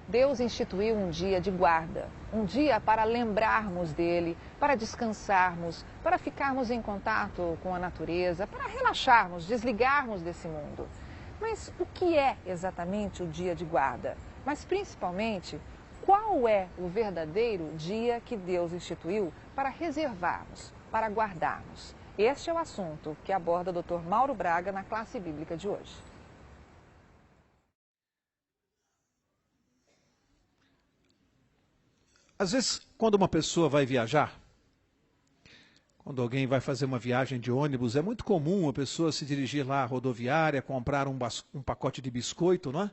Deus instituiu um dia de guarda, um dia para lembrarmos dele, para descansarmos, para ficarmos em contato com a natureza, para relaxarmos, desligarmos desse mundo. Mas o que é exatamente o dia de guarda? Mas principalmente, qual é o verdadeiro dia que Deus instituiu para reservarmos, para guardarmos? Este é o assunto que aborda o Dr. Mauro Braga na classe bíblica de hoje. Às vezes, quando uma pessoa vai viajar, quando alguém vai fazer uma viagem de ônibus, é muito comum a pessoa se dirigir lá à rodoviária, comprar um pacote de biscoito, não é?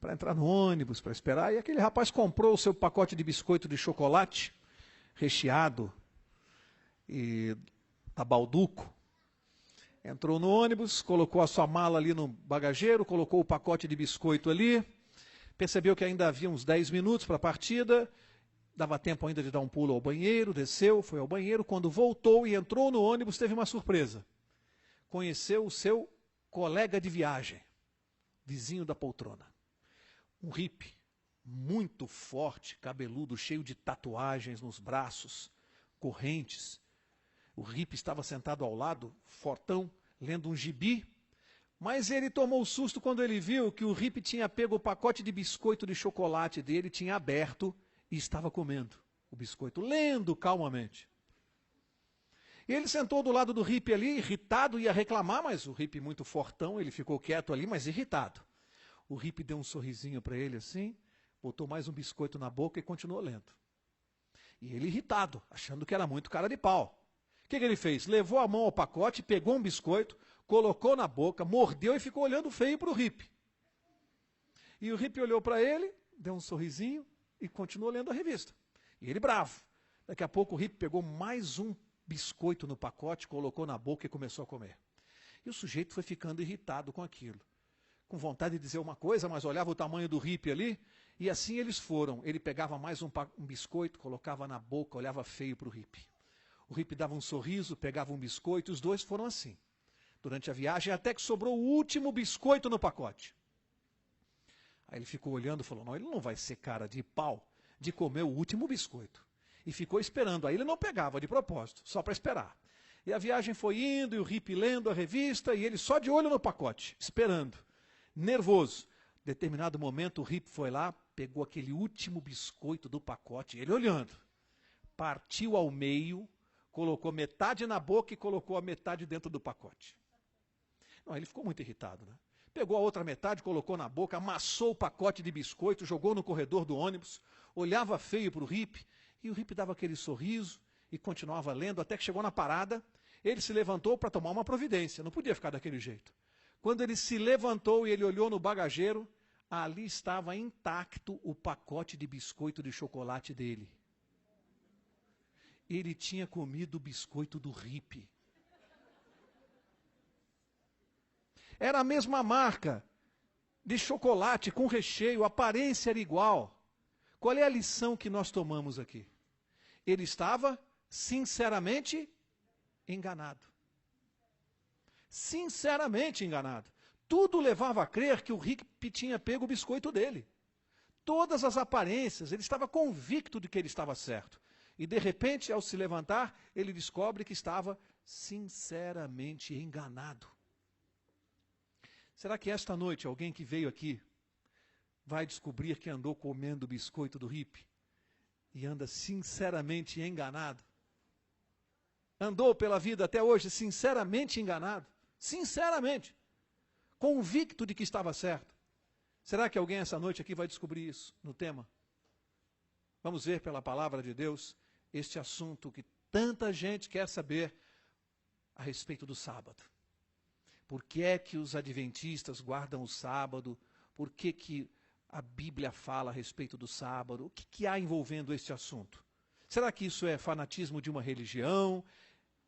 Para entrar no ônibus, para esperar. E aquele rapaz comprou o seu pacote de biscoito de chocolate, recheado e da Balduco. Entrou no ônibus, colocou a sua mala ali no bagageiro, colocou o pacote de biscoito ali, percebeu que ainda havia uns 10 minutos para a partida. Dava tempo ainda de dar um pulo ao banheiro, desceu, foi ao banheiro. Quando voltou e entrou no ônibus, teve uma surpresa. Conheceu o seu colega de viagem, vizinho da poltrona. Um hippie, muito forte, cabeludo, cheio de tatuagens nos braços, correntes. O hippie estava sentado ao lado, fortão, lendo um gibi. Mas ele tomou susto quando ele viu que o hippie tinha pego o pacote de biscoito de chocolate dele, tinha aberto e estava comendo o biscoito, lendo calmamente. E ele sentou do lado do hippie ali, irritado, ia reclamar, mas o hippie muito fortão, ele ficou quieto ali, mas irritado. O hippie deu um sorrisinho para ele assim, botou mais um biscoito na boca e continuou lendo. E ele irritado, achando que era muito cara de pau. O que ele fez? Levou a mão ao pacote, pegou um biscoito, colocou na boca, mordeu e ficou olhando feio para o hippie. E o hippie olhou para ele, deu um sorrisinho, e continuou lendo a revista. E ele bravo. Daqui a pouco o hippie pegou mais um biscoito no pacote, colocou na boca e começou a comer. E o sujeito foi ficando irritado com aquilo. Com vontade de dizer uma coisa, mas olhava o tamanho do hippie ali, e assim eles foram. Ele pegava mais um biscoito, colocava na boca, olhava feio para o hippie. O hippie dava um sorriso, pegava um biscoito, e os dois foram assim. Durante a viagem, até que sobrou o último biscoito no pacote. Aí ele ficou olhando e falou, não, ele não vai ser cara de pau de comer o último biscoito. E ficou esperando. Aí ele não pegava de propósito, só para esperar. E a viagem foi indo, e o hippie lendo a revista, e ele só de olho no pacote, esperando, nervoso. Em determinado momento o hippie foi lá, pegou aquele último biscoito do pacote, ele olhando. Partiu ao meio, colocou metade na boca e colocou a metade dentro do pacote. Não, ele ficou muito irritado, né? Pegou a outra metade, colocou na boca, amassou o pacote de biscoito, jogou no corredor do ônibus, olhava feio para o hippie, e o hippie dava aquele sorriso e continuava lendo, até que chegou na parada, ele se levantou para tomar uma providência, não podia ficar daquele jeito. Quando ele se levantou e ele olhou no bagageiro, ali estava intacto o pacote de biscoito de chocolate dele. Ele tinha comido o biscoito do hippie. Era a mesma marca de chocolate com recheio, a aparência era igual. Qual é a lição que nós tomamos aqui? Ele estava sinceramente enganado. Sinceramente enganado. Tudo levava a crer que o hippie tinha pego o biscoito dele. Todas as aparências, ele estava convicto de que ele estava certo. E de repente, ao se levantar, ele descobre que estava sinceramente enganado. Será que esta noite alguém que veio aqui vai descobrir que andou comendo o biscoito do hippie e anda sinceramente enganado? Andou pela vida até hoje sinceramente enganado? Sinceramente. Convicto de que estava certo. Será que alguém essa noite aqui vai descobrir isso no tema? Vamos ver pela palavra de Deus este assunto que tanta gente quer saber a respeito do sábado. Por que é que os adventistas guardam o sábado? Por que que a Bíblia fala a respeito do sábado? O que há envolvendo este assunto? Será que isso é fanatismo de uma religião?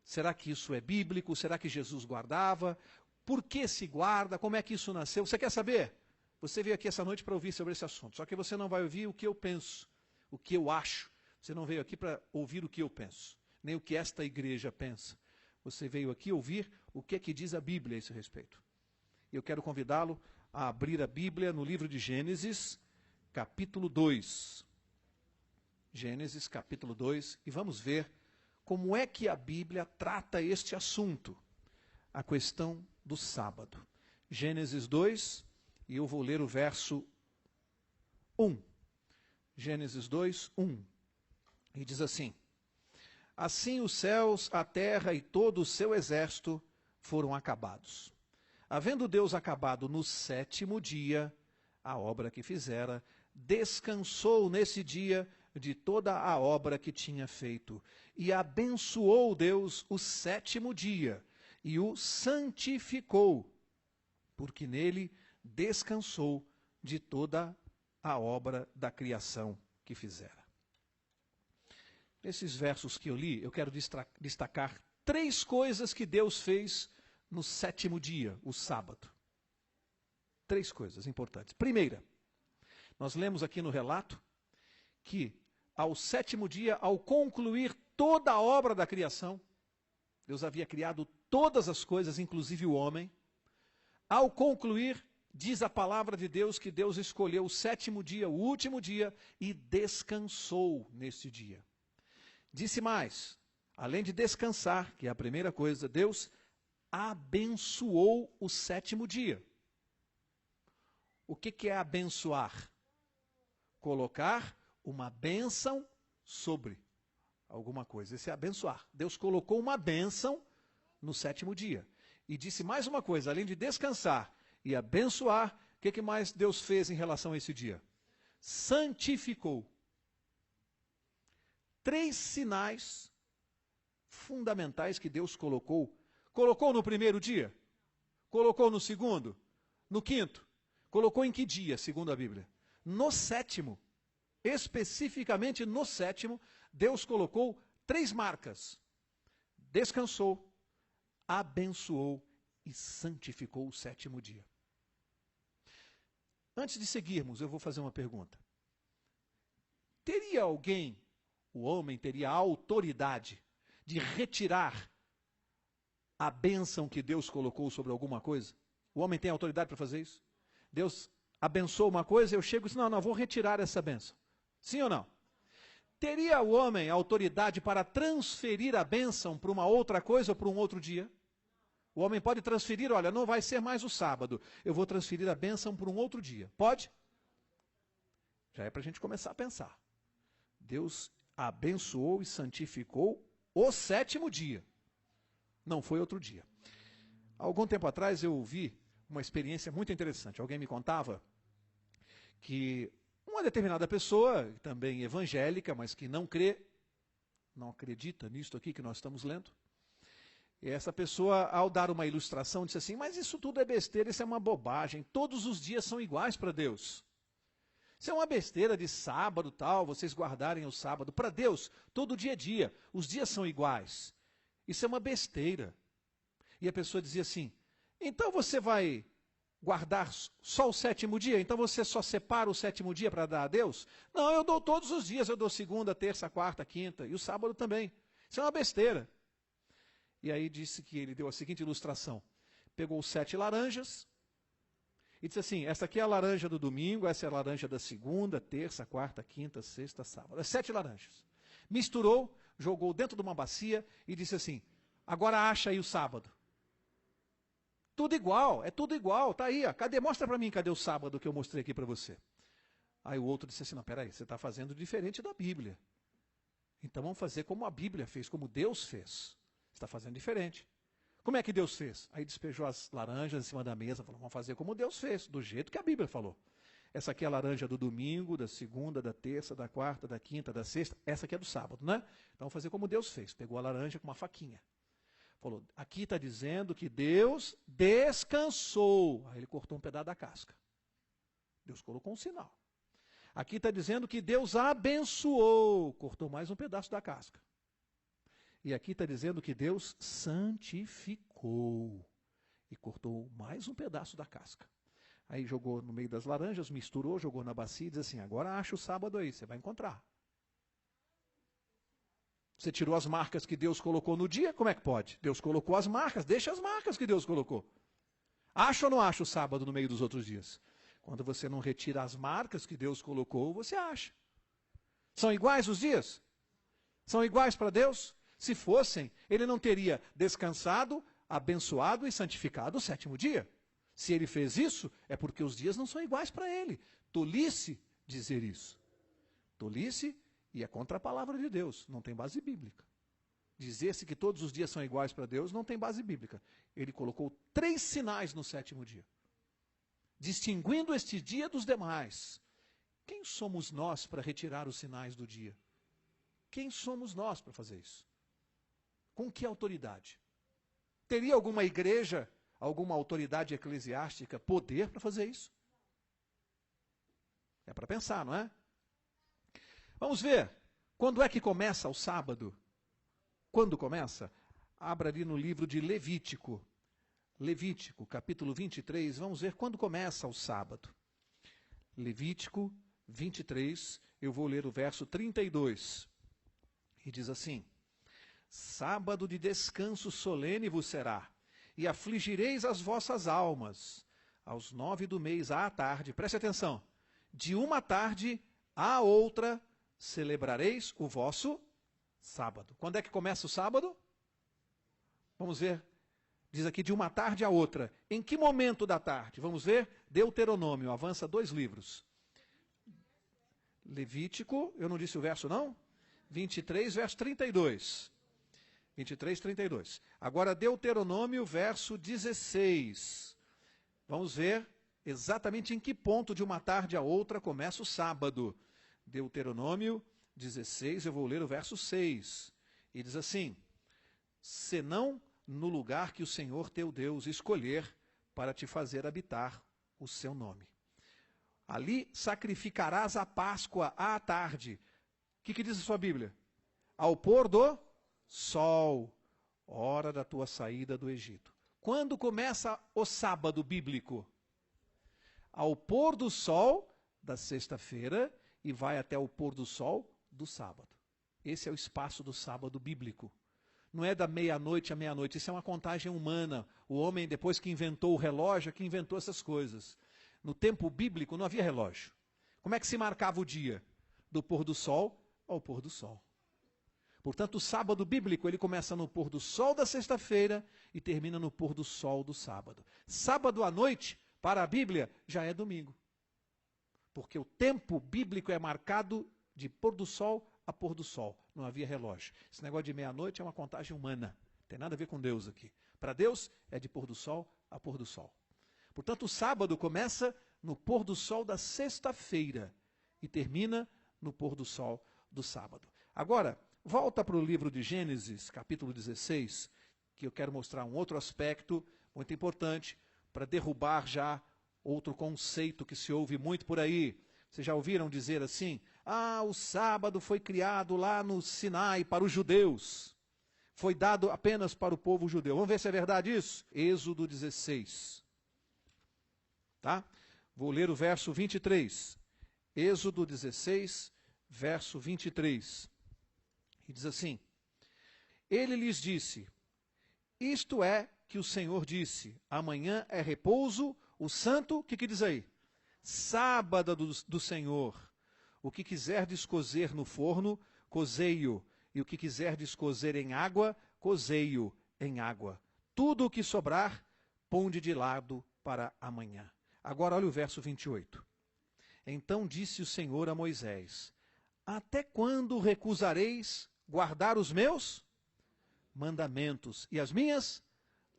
Será que isso é bíblico? Será que Jesus guardava? Por que se guarda? Como é que isso nasceu? Você quer saber? Você veio aqui essa noite para ouvir sobre esse assunto. Só que você não vai ouvir o que eu penso, o que eu acho. Você não veio aqui para ouvir o que eu penso, nem o que esta igreja pensa. Você veio aqui ouvir o que é que diz a Bíblia a esse respeito. Eu quero convidá-lo a abrir a Bíblia no livro de Gênesis, capítulo 2. Gênesis, capítulo 2, e vamos ver como é que a Bíblia trata este assunto, a questão do sábado. Gênesis 2, e eu vou ler o verso 1. Gênesis 2, 1. E diz assim: Assim os céus, a terra e todo o seu exército foram acabados. Havendo Deus acabado no 7º dia a obra que fizera, descansou nesse dia de toda a obra que tinha feito. E abençoou Deus o 7º dia e o santificou, porque nele descansou de toda a obra da criação que fizera. Nesses versos que eu li, eu quero destacar 3 coisas que Deus fez no 7º dia, o sábado. 3 coisas importantes. Primeira, nós lemos aqui no relato que ao 7º dia, ao concluir toda a obra da criação, Deus havia criado todas as coisas, inclusive o homem. Ao concluir, diz a palavra de Deus que Deus escolheu o 7º dia, o último dia, e descansou neste dia. Disse mais, além de descansar, que é a primeira coisa, Deus abençoou o 7º dia. O que é abençoar? Colocar uma bênção sobre alguma coisa. Esse é abençoar. Deus colocou uma bênção no 7º dia. E disse mais uma coisa, além de descansar e abençoar, o que mais Deus fez em relação a esse dia? Santificou. 3 sinais fundamentais que Deus colocou. Colocou no 1º dia? Colocou no 2º? No 5º? Colocou em que dia, segundo a Bíblia? No 7º. Especificamente no 7º, Deus colocou 3 marcas. Descansou, abençoou e santificou o 7º dia. Antes de seguirmos, eu vou fazer uma pergunta. Teria alguém, o homem teria a autoridade de retirar a bênção que Deus colocou sobre alguma coisa? O homem tem autoridade para fazer isso? Deus abençoa uma coisa, eu chego e digo, não, vou retirar essa bênção. Sim ou não? Teria o homem autoridade para transferir a bênção para uma outra coisa ou para um outro dia? O homem pode transferir, olha, não vai ser mais o sábado, eu vou transferir a bênção para um outro dia. Pode? Já é para a gente começar a pensar. Deus abençoou e santificou o 7º dia. Não foi outro dia. Há algum tempo atrás eu ouvi uma experiência muito interessante. Alguém me contava que uma determinada pessoa, também evangélica, mas que não crê, não acredita nisto aqui que nós estamos lendo, e essa pessoa, ao dar uma ilustração, disse assim, mas isso tudo é besteira, isso é uma bobagem, todos os dias são iguais para Deus. Isso é uma besteira de sábado, tal, vocês guardarem o sábado. Para Deus, todo dia é dia, os dias são iguais. Isso é uma besteira. E a pessoa dizia assim, então você vai guardar só o 7º dia? Então você só separa o 7º dia para dar a Deus? Não, eu dou todos os dias, eu dou segunda, terça, quarta, quinta, e o sábado também. Isso é uma besteira. E aí disse que ele deu a seguinte ilustração. Pegou 7 laranjas e disse assim, essa aqui é a laranja do domingo, essa é a laranja da segunda, terça, quarta, quinta, sexta, sábado. 7 laranjas. Misturou, jogou dentro de uma bacia e disse assim, agora acha aí o sábado. Tudo igual, é tudo igual, tá aí, ó. Cadê? Mostra para mim, cadê o sábado que eu mostrei aqui para você? Aí o outro disse assim, não, peraí, você está fazendo diferente da Bíblia. Então vamos fazer como a Bíblia fez, como Deus fez. Você está fazendo diferente. Como é que Deus fez? Aí despejou as laranjas em cima da mesa, falou, vamos fazer como Deus fez, do jeito que a Bíblia falou. Essa aqui é a laranja do domingo, da segunda, da terça, da quarta, da quinta, da sexta. Essa aqui é do sábado, né? Então vamos fazer como Deus fez. Pegou a laranja com uma faquinha. Falou, aqui está dizendo que Deus descansou. Aí ele cortou um pedaço da casca. Deus colocou um sinal. Aqui está dizendo que Deus abençoou. Cortou mais um pedaço da casca. E aqui está dizendo que Deus santificou. E cortou mais um pedaço da casca. Aí jogou no meio das laranjas, misturou, jogou na bacia e diz assim, agora acha o sábado aí, você vai encontrar. Você tirou as marcas que Deus colocou no dia, como é que pode? Deus colocou as marcas, deixa as marcas que Deus colocou. Acha ou não acha o sábado no meio dos outros dias? Quando você não retira as marcas que Deus colocou, você acha. São iguais os dias? São iguais para Deus? Se fossem, ele não teria descansado, abençoado e santificado o sétimo dia. Se ele fez isso, é porque os dias não são iguais para ele. Tolice dizer isso. Tolice, e é contra a palavra de Deus, não tem base bíblica. Dizer-se que todos os dias são iguais para Deus não tem base bíblica. Ele colocou 3 sinais no sétimo dia, distinguindo este dia dos demais. Quem somos nós para retirar os sinais do dia? Quem somos nós para fazer isso? Com que autoridade? Teria alguma igreja, alguma autoridade eclesiástica poder para fazer isso? É para pensar, não é? Vamos ver, quando é que começa o sábado? Quando começa? Abra ali no livro de Levítico. Levítico, capítulo 23, vamos ver quando começa o sábado. Levítico 23, eu vou ler o verso 32. E diz assim: sábado de descanso solene vos será, e afligireis as vossas almas. Aos 9 do mês à tarde, preste atenção, de uma tarde à outra celebrareis o vosso sábado. Quando é que começa o sábado? Vamos ver. Diz aqui de uma tarde à outra. Em que momento da tarde? Vamos ver. Deuteronômio, avança 2 livros. Levítico, eu não disse o verso não? 23, verso 32. 23, 32. Agora Deuteronômio, verso 16. Vamos ver exatamente em que ponto de uma tarde a outra começa o sábado. Deuteronômio 16, eu vou ler o verso 6. E diz assim: senão no lugar que o Senhor teu Deus escolher para te fazer habitar o seu nome. Ali sacrificarás a Páscoa à tarde. O que diz a sua Bíblia? Ao pôr do sol, hora da tua saída do Egito. Quando começa o sábado bíblico? Ao pôr do sol da sexta-feira e vai até o pôr do sol do sábado. Esse é o espaço do sábado bíblico. Não é da meia-noite à meia-noite, isso é uma contagem humana. O homem, depois que inventou o relógio, é que inventou essas coisas. No tempo bíblico não havia relógio. Como é que se marcava o dia? Do pôr do sol ao pôr do sol. Portanto, o sábado bíblico, ele começa no pôr do sol da sexta-feira e termina no pôr do sol do sábado. Sábado à noite, para a Bíblia, já é domingo. Porque o tempo bíblico é marcado de pôr do sol a pôr do sol. Não havia relógio. Esse negócio de meia-noite é uma contagem humana. Não tem nada a ver com Deus aqui. Para Deus, é de pôr do sol a pôr do sol. Portanto, o sábado começa no pôr do sol da sexta-feira e termina no pôr do sol do sábado. Agora, volta para o livro de Gênesis, capítulo 16, que eu quero mostrar um outro aspecto muito importante para derrubar já outro conceito que se ouve muito por aí. Vocês já ouviram dizer assim? Ah, o sábado foi criado lá no Sinai para os judeus. Foi dado apenas para o povo judeu. Vamos ver se é verdade isso? Êxodo 16. Tá? Vou ler o verso 23. Êxodo 16, verso 23. E diz assim: ele lhes disse: isto é que o Senhor disse, amanhã é repouso, o santo, o que diz aí? Sábado do Senhor. O que quiserdes cozer no forno, cozei-o. E o que quiserdes cozer em água, cozei-o em água. Tudo o que sobrar, ponde de lado para amanhã. Agora olha o verso 28. Então disse o Senhor a Moisés: até quando recusareis guardar os meus mandamentos e as minhas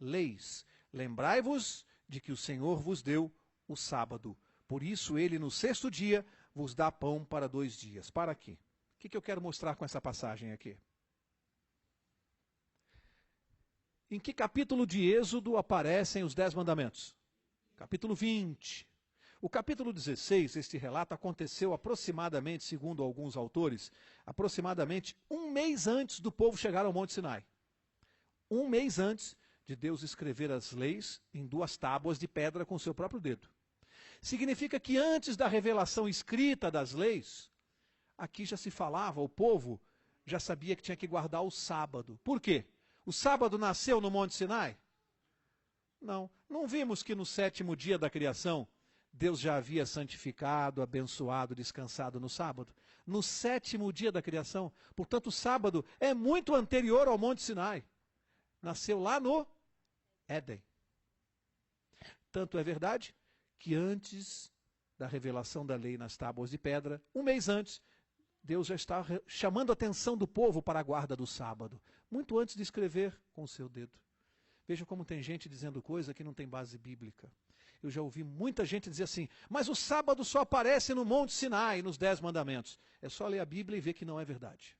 leis? Lembrai-vos de que o Senhor vos deu o sábado. Por isso ele no 6º dia vos dá pão para 2 dias. Para aqui. O que eu quero mostrar com essa passagem aqui? Em que capítulo de Êxodo aparecem os 10 mandamentos? Capítulo 20. O capítulo 16, este relato aconteceu aproximadamente, segundo alguns autores, aproximadamente 1 mês antes do povo chegar ao Monte Sinai. 1 mês antes de Deus escrever as leis em 2 tábuas de pedra com o seu próprio dedo. Significa que antes da revelação escrita das leis, aqui já se falava, o povo já sabia que tinha que guardar o sábado. Por quê? O sábado nasceu no Monte Sinai? Não vimos que no 7º dia da criação, Deus já havia santificado, abençoado, descansado no sábado? No 7º dia da criação. Portanto, o sábado é muito anterior ao Monte Sinai. Nasceu lá no Éden. Tanto é verdade que antes da revelação da lei nas tábuas de pedra, um mês antes, Deus já está chamando a atenção do povo para a guarda do sábado, muito antes de escrever com o seu dedo. Veja como tem gente dizendo coisa que não tem base bíblica. Eu já ouvi muita gente dizer assim, mas o sábado só aparece no Monte Sinai, nos 10 mandamentos. É só ler a Bíblia e ver que não é verdade.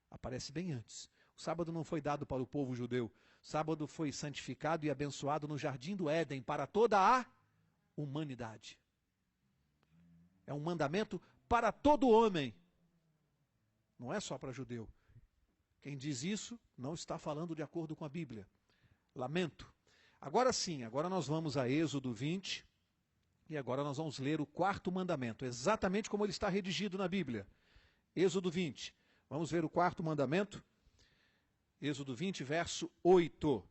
Aparece bem antes. O sábado não foi dado para o povo judeu. O sábado foi santificado e abençoado no jardim do Éden para toda a humanidade. É um mandamento para todo homem. Não é só para judeu. Quem diz isso não está falando de acordo com a Bíblia. Lamento. Agora sim, agora nós vamos a Êxodo 20 e agora nós vamos ler o 4º mandamento, exatamente como ele está redigido na Bíblia. Êxodo 20. Vamos ver o 4º mandamento. Êxodo 20, verso 8.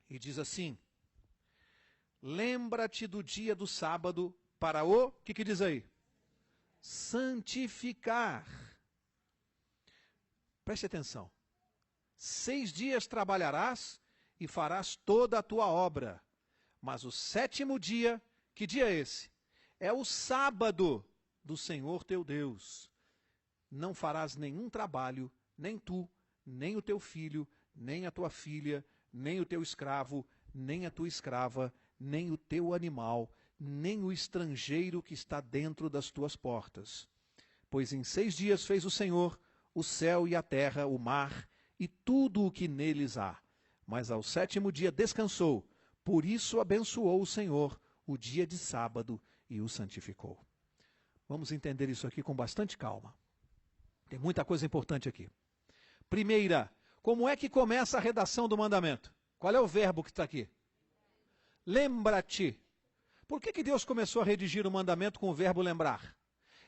E diz assim: lembra-te do dia do sábado para o que diz aí? Santificar. Preste atenção. 6 dias trabalharás e farás toda a tua obra. Mas o 7º dia, que dia é esse? É o sábado do Senhor teu Deus. Não farás nenhum trabalho, nem tu, nem o teu filho, nem a tua filha, nem o teu escravo, nem a tua escrava, nem o teu animal, nem o estrangeiro que está dentro das tuas portas. Pois em 6 dias fez o Senhor o céu e a terra, o mar e tudo o que neles há. Mas ao 7º dia descansou. Por isso abençoou o Senhor o dia de sábado e o santificou. Vamos entender isso aqui com bastante calma. Tem muita coisa importante aqui. Primeira, como é que começa a redação do mandamento? Qual é o verbo que está aqui? Lembra-te. Por que Deus começou a redigir o mandamento com o verbo lembrar?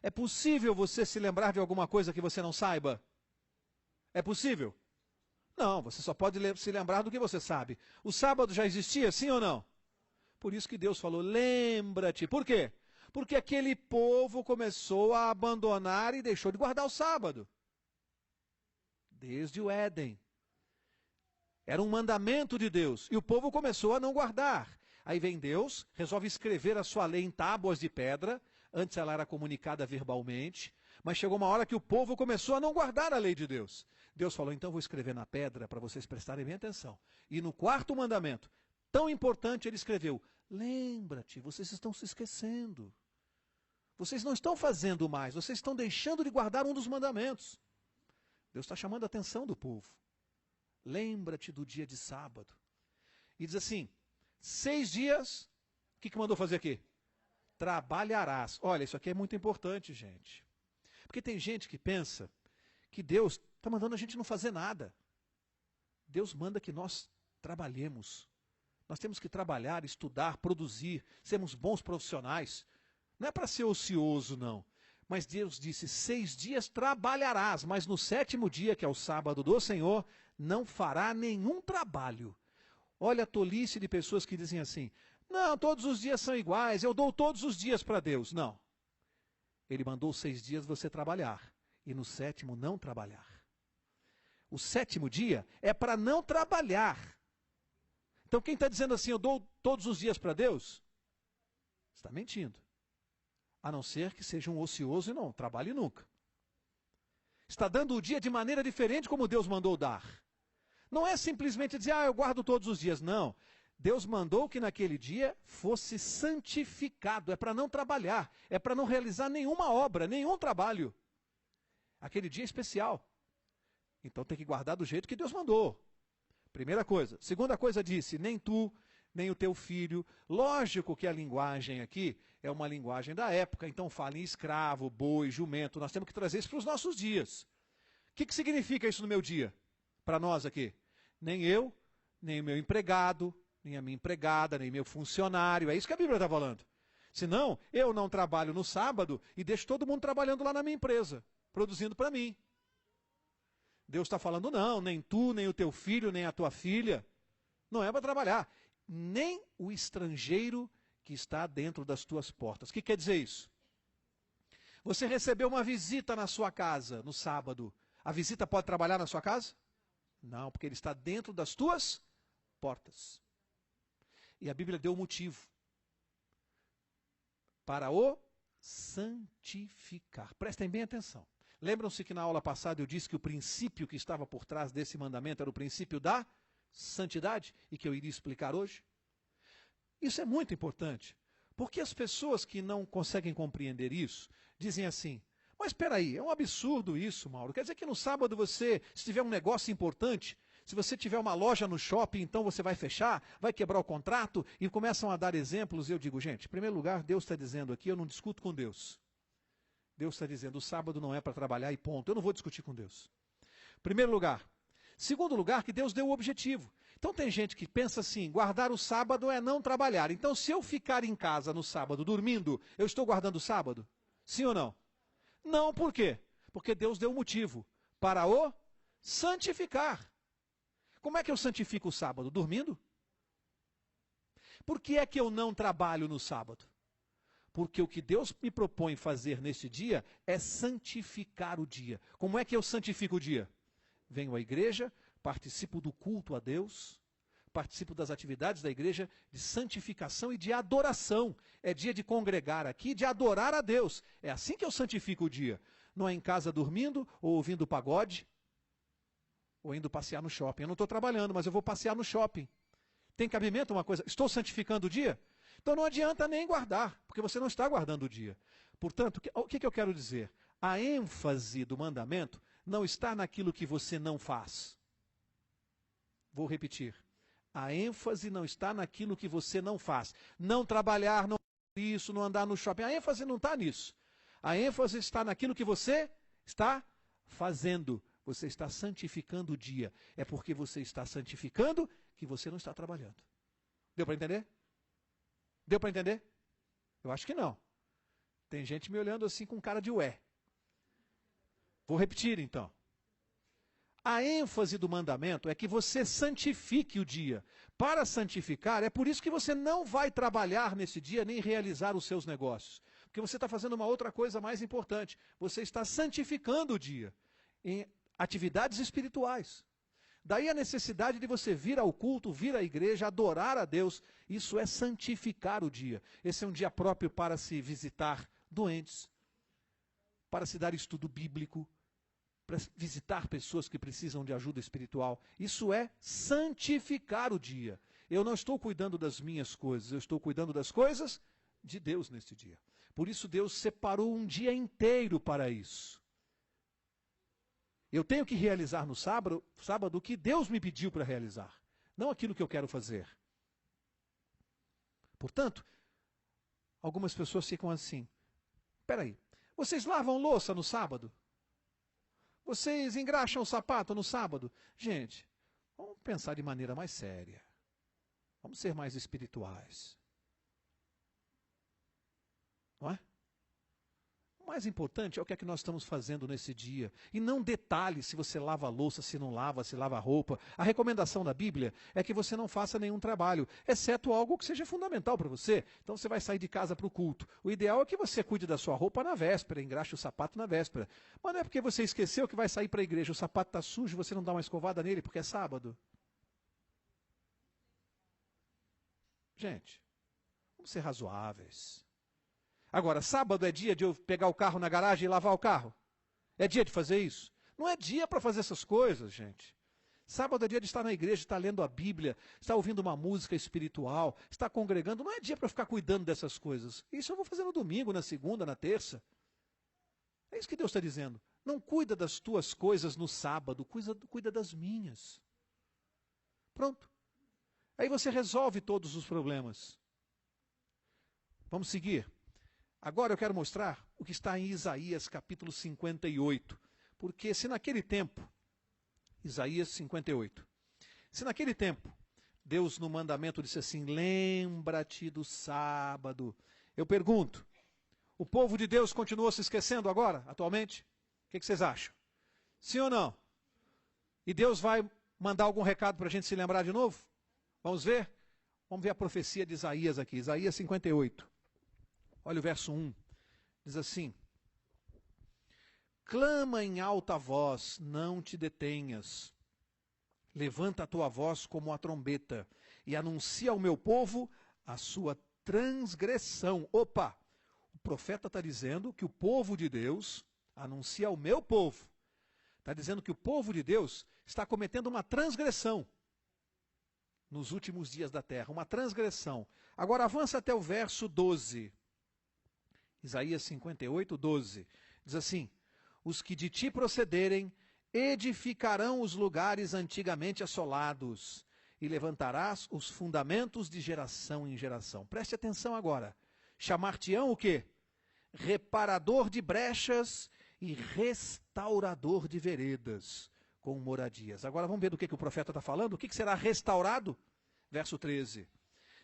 É possível você se lembrar de alguma coisa que você não saiba? É possível? Não, você só pode se lembrar do que você sabe. O sábado já existia, sim ou não? Por isso que Deus falou, lembra-te. Por quê? Porque aquele povo começou a abandonar e deixou de guardar o sábado. Desde o Éden. Era um mandamento de Deus. E o povo começou a não guardar. Aí vem Deus, resolve escrever a sua lei em tábuas de pedra. Antes ela era comunicada verbalmente. Mas chegou uma hora que o povo começou a não guardar a lei de Deus. Deus falou, então vou escrever na pedra para vocês prestarem bem atenção. E no 4º mandamento, tão importante, ele escreveu, lembra-te, vocês estão se esquecendo. Vocês não estão fazendo mais, vocês estão deixando de guardar um dos mandamentos. Deus está chamando a atenção do povo. Lembra-te do dia de sábado. E diz assim, 6 dias, o que mandou fazer aqui? Trabalharás. Olha, isso aqui é muito importante, gente. Porque tem gente que pensa que Deus está mandando a gente não fazer nada. Deus manda que nós trabalhemos. Nós temos que trabalhar, estudar, produzir, sermos bons profissionais. Não é para ser ocioso, não. Mas Deus disse, 6 dias trabalharás, mas no 7º dia, que é o sábado do Senhor, não fará nenhum trabalho. Olha a tolice de pessoas que dizem assim, não, todos os dias são iguais, eu dou todos os dias para Deus. Não. Ele mandou 6 dias você trabalhar, e no 7º não trabalhar. O 7º dia é para não trabalhar. Então quem está dizendo assim, eu dou todos os dias para Deus, está mentindo. A não ser que seja um ocioso e não trabalhe nunca. Está dando o dia de maneira diferente como Deus mandou dar. Não é simplesmente dizer, eu guardo todos os dias. Não. Deus mandou que naquele dia fosse santificado. É para não trabalhar. É para não realizar nenhuma obra, nenhum trabalho. Aquele dia é especial. Então tem que guardar do jeito que Deus mandou. Primeira coisa. Segunda coisa disse, nem tu, nem o teu filho. Lógico que a linguagem aqui é uma linguagem da época, então fala em escravo, boi, jumento. Nós temos que trazer isso para os nossos dias. O que significa isso no meu dia? Para nós aqui? Nem eu, nem o meu empregado, nem a minha empregada, nem meu funcionário. É isso que a Bíblia está falando. Senão, eu não trabalho no sábado e deixo todo mundo trabalhando lá na minha empresa, produzindo para mim. Deus está falando, não, nem tu, nem o teu filho, nem a tua filha. Não é para trabalhar. Nem o estrangeiro que está dentro das tuas portas. O que quer dizer isso? Você recebeu uma visita na sua casa no sábado. A visita pode trabalhar na sua casa? Não, porque ele está dentro das tuas portas. E a Bíblia deu o motivo. Para o santificar. Prestem bem atenção. Lembram-se que na aula passada eu disse que o princípio que estava por trás desse mandamento era o princípio da santidade e que eu iria explicar hoje? Isso é muito importante, porque as pessoas que não conseguem compreender isso dizem assim: mas espera aí, é um absurdo isso, Mauro. Quer dizer que no sábado você, se tiver um negócio importante, se você tiver uma loja no shopping, então você vai fechar, vai quebrar o contrato, e começam a dar exemplos. E eu digo, gente, em primeiro lugar, Deus está dizendo aqui, eu não discuto com Deus. Deus está dizendo, o sábado não é para trabalhar e ponto. Eu não vou discutir com Deus. Primeiro lugar. Segundo lugar, que Deus deu o objetivo. Então tem gente que pensa assim, guardar o sábado é não trabalhar. Então se eu ficar em casa no sábado dormindo, eu estou guardando o sábado? Sim ou não? Não, por quê? Porque Deus deu o motivo para o santificar. Como é que eu santifico o sábado? Dormindo? Por que é que eu não trabalho no sábado? Porque o que Deus me propõe fazer neste dia é santificar o dia. Como é que eu santifico o dia? Venho à igreja, participo do culto a Deus, participo das atividades da igreja de santificação e de adoração. É dia de congregar aqui, de adorar a Deus. É assim que eu santifico o dia. Não é em casa dormindo ou ouvindo pagode, ou indo passear no shopping. Eu não estou trabalhando, mas eu vou passear no shopping. Tem cabimento uma coisa? Estou santificando o dia? Então não adianta nem guardar, porque você não está guardando o dia. Portanto, o que eu quero dizer? A ênfase do mandamento não está naquilo que você não faz. Vou repetir. A ênfase não está naquilo que você não faz. Não trabalhar, não isso, não andar no shopping. A ênfase não está nisso. A ênfase está naquilo que você está fazendo. Você está santificando o dia. É porque você está santificando que você não está trabalhando. Deu para entender? Deu para entender? Eu acho que não. Tem gente me olhando assim com cara de ué. Vou repetir então. A ênfase do mandamento é que você santifique o dia. Para santificar, é por isso que você não vai trabalhar nesse dia nem realizar os seus negócios. Porque você está fazendo uma outra coisa mais importante. Você está santificando o dia em atividades espirituais. Daí a necessidade de você vir ao culto, vir à igreja, adorar a Deus. Isso é santificar o dia. Esse é um dia próprio para se visitar doentes, para se dar estudo bíblico, para visitar pessoas que precisam de ajuda espiritual. Isso é santificar o dia. Eu não estou cuidando das minhas coisas, eu estou cuidando das coisas de Deus neste dia. Por isso Deus separou um dia inteiro para isso. Eu tenho que realizar no sábado o que Deus me pediu para realizar, não aquilo que eu quero fazer. Portanto, algumas pessoas ficam assim, espera aí, vocês lavam louça no sábado? Vocês engraxam o sapato no sábado? Gente, vamos pensar de maneira mais séria. Vamos ser mais espirituais. Não é? O mais importante é o que é que nós estamos fazendo nesse dia. E não detalhe se você lava a louça, se não lava, se lava a roupa. A recomendação da Bíblia é que você não faça nenhum trabalho, exceto algo que seja fundamental para você. Então você vai sair de casa para o culto. O ideal é que você cuide da sua roupa na véspera, engraxe o sapato na véspera. Mas não é porque você esqueceu que vai sair para a igreja, o sapato está sujo, você não dá uma escovada nele porque é sábado. Gente, vamos ser razoáveis. Agora, sábado é dia de eu pegar o carro na garagem e lavar o carro? É dia de fazer isso? Não é dia para fazer essas coisas, gente. Sábado é dia de estar na igreja, estar lendo a Bíblia, estar ouvindo uma música espiritual, estar congregando. Não é dia para ficar cuidando dessas coisas. Isso eu vou fazer no domingo, na segunda, na terça. É isso que Deus está dizendo. Não cuida das tuas coisas no sábado, cuida das minhas. Pronto. Aí você resolve todos os problemas. Vamos seguir. Agora eu quero mostrar o que está em Isaías capítulo 58. Porque se naquele tempo, Isaías 58, se naquele tempo, Deus no mandamento disse assim, lembra-te do sábado. Eu pergunto, o povo de Deus continua se esquecendo agora, atualmente? O que vocês acham? Sim ou não? E Deus vai mandar algum recado para a gente se lembrar de novo? Vamos ver? Vamos ver a profecia de Isaías aqui, Isaías 58. Olha o verso 1. Diz assim: clama em alta voz, não te detenhas. Levanta a tua voz como a trombeta e anuncia ao meu povo a sua transgressão. Opa! O profeta está dizendo que o povo de Deus anuncia ao meu povo. Está dizendo que o povo de Deus está cometendo uma transgressão nos últimos dias da terra, uma transgressão. Agora avança até o verso 12. Isaías 58, 12. Diz assim: os que de ti procederem edificarão os lugares antigamente assolados, e levantarás os fundamentos de geração em geração. Preste atenção agora. Chamar-te-ão o quê? Reparador de brechas e restaurador de veredas com moradias. Agora vamos ver do que o profeta está falando. O que será restaurado? Verso 13.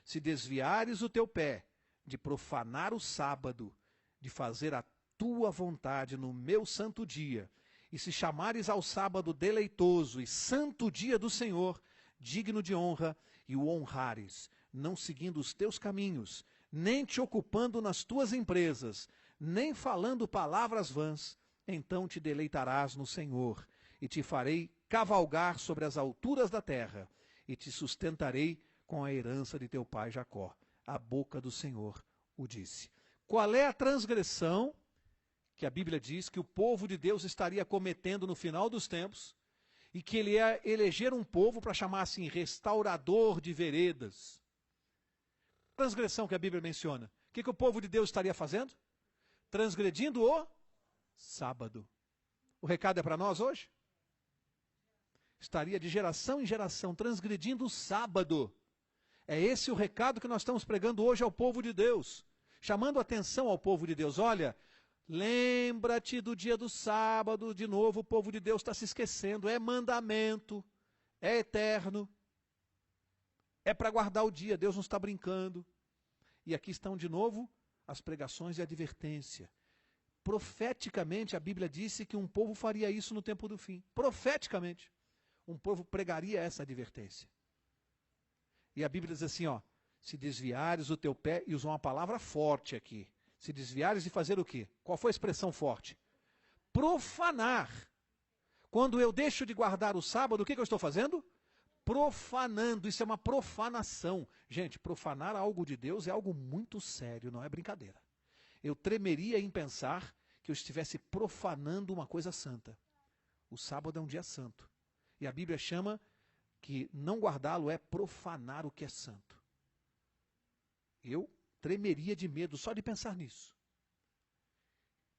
Se desviares o teu pé de profanar o sábado, de fazer a tua vontade no meu santo dia, e se chamares ao sábado deleitoso e santo dia do Senhor, digno de honra, e o honrares, não seguindo os teus caminhos, nem te ocupando nas tuas empresas, nem falando palavras vãs, então te deleitarás no Senhor, e te farei cavalgar sobre as alturas da terra, e te sustentarei com a herança de teu pai Jacó. A boca do Senhor o disse. Qual é a transgressão que a Bíblia diz que o povo de Deus estaria cometendo no final dos tempos, e que ele ia eleger um povo para chamar assim, restaurador de veredas? Transgressão que a Bíblia menciona. O que o povo de Deus estaria fazendo? Transgredindo o sábado. O recado é para nós hoje? Estaria de geração em geração transgredindo o sábado. É esse o recado que nós estamos pregando hoje ao povo de Deus. Chamando atenção ao povo de Deus. Olha, lembra-te do dia do sábado. De novo o povo de Deus está se esquecendo. É mandamento, é eterno, é para guardar o dia. Deus não está brincando. E aqui estão de novo as pregações de advertência. Profeticamente a Bíblia disse que um povo faria isso no tempo do fim. Profeticamente um povo pregaria essa advertência. E a Bíblia diz assim, ó: se desviares o teu pé, e usou uma palavra forte aqui. Se desviares de fazer o quê? Qual foi a expressão forte? Profanar. Quando eu deixo de guardar o sábado, o que eu estou fazendo? Profanando. Isso é uma profanação. Gente, profanar algo de Deus é algo muito sério, não é brincadeira. Eu tremeria em pensar que eu estivesse profanando uma coisa santa. O sábado é um dia santo. E a Bíblia chama que não guardá-lo é profanar o que é santo. Eu tremeria de medo só de pensar nisso.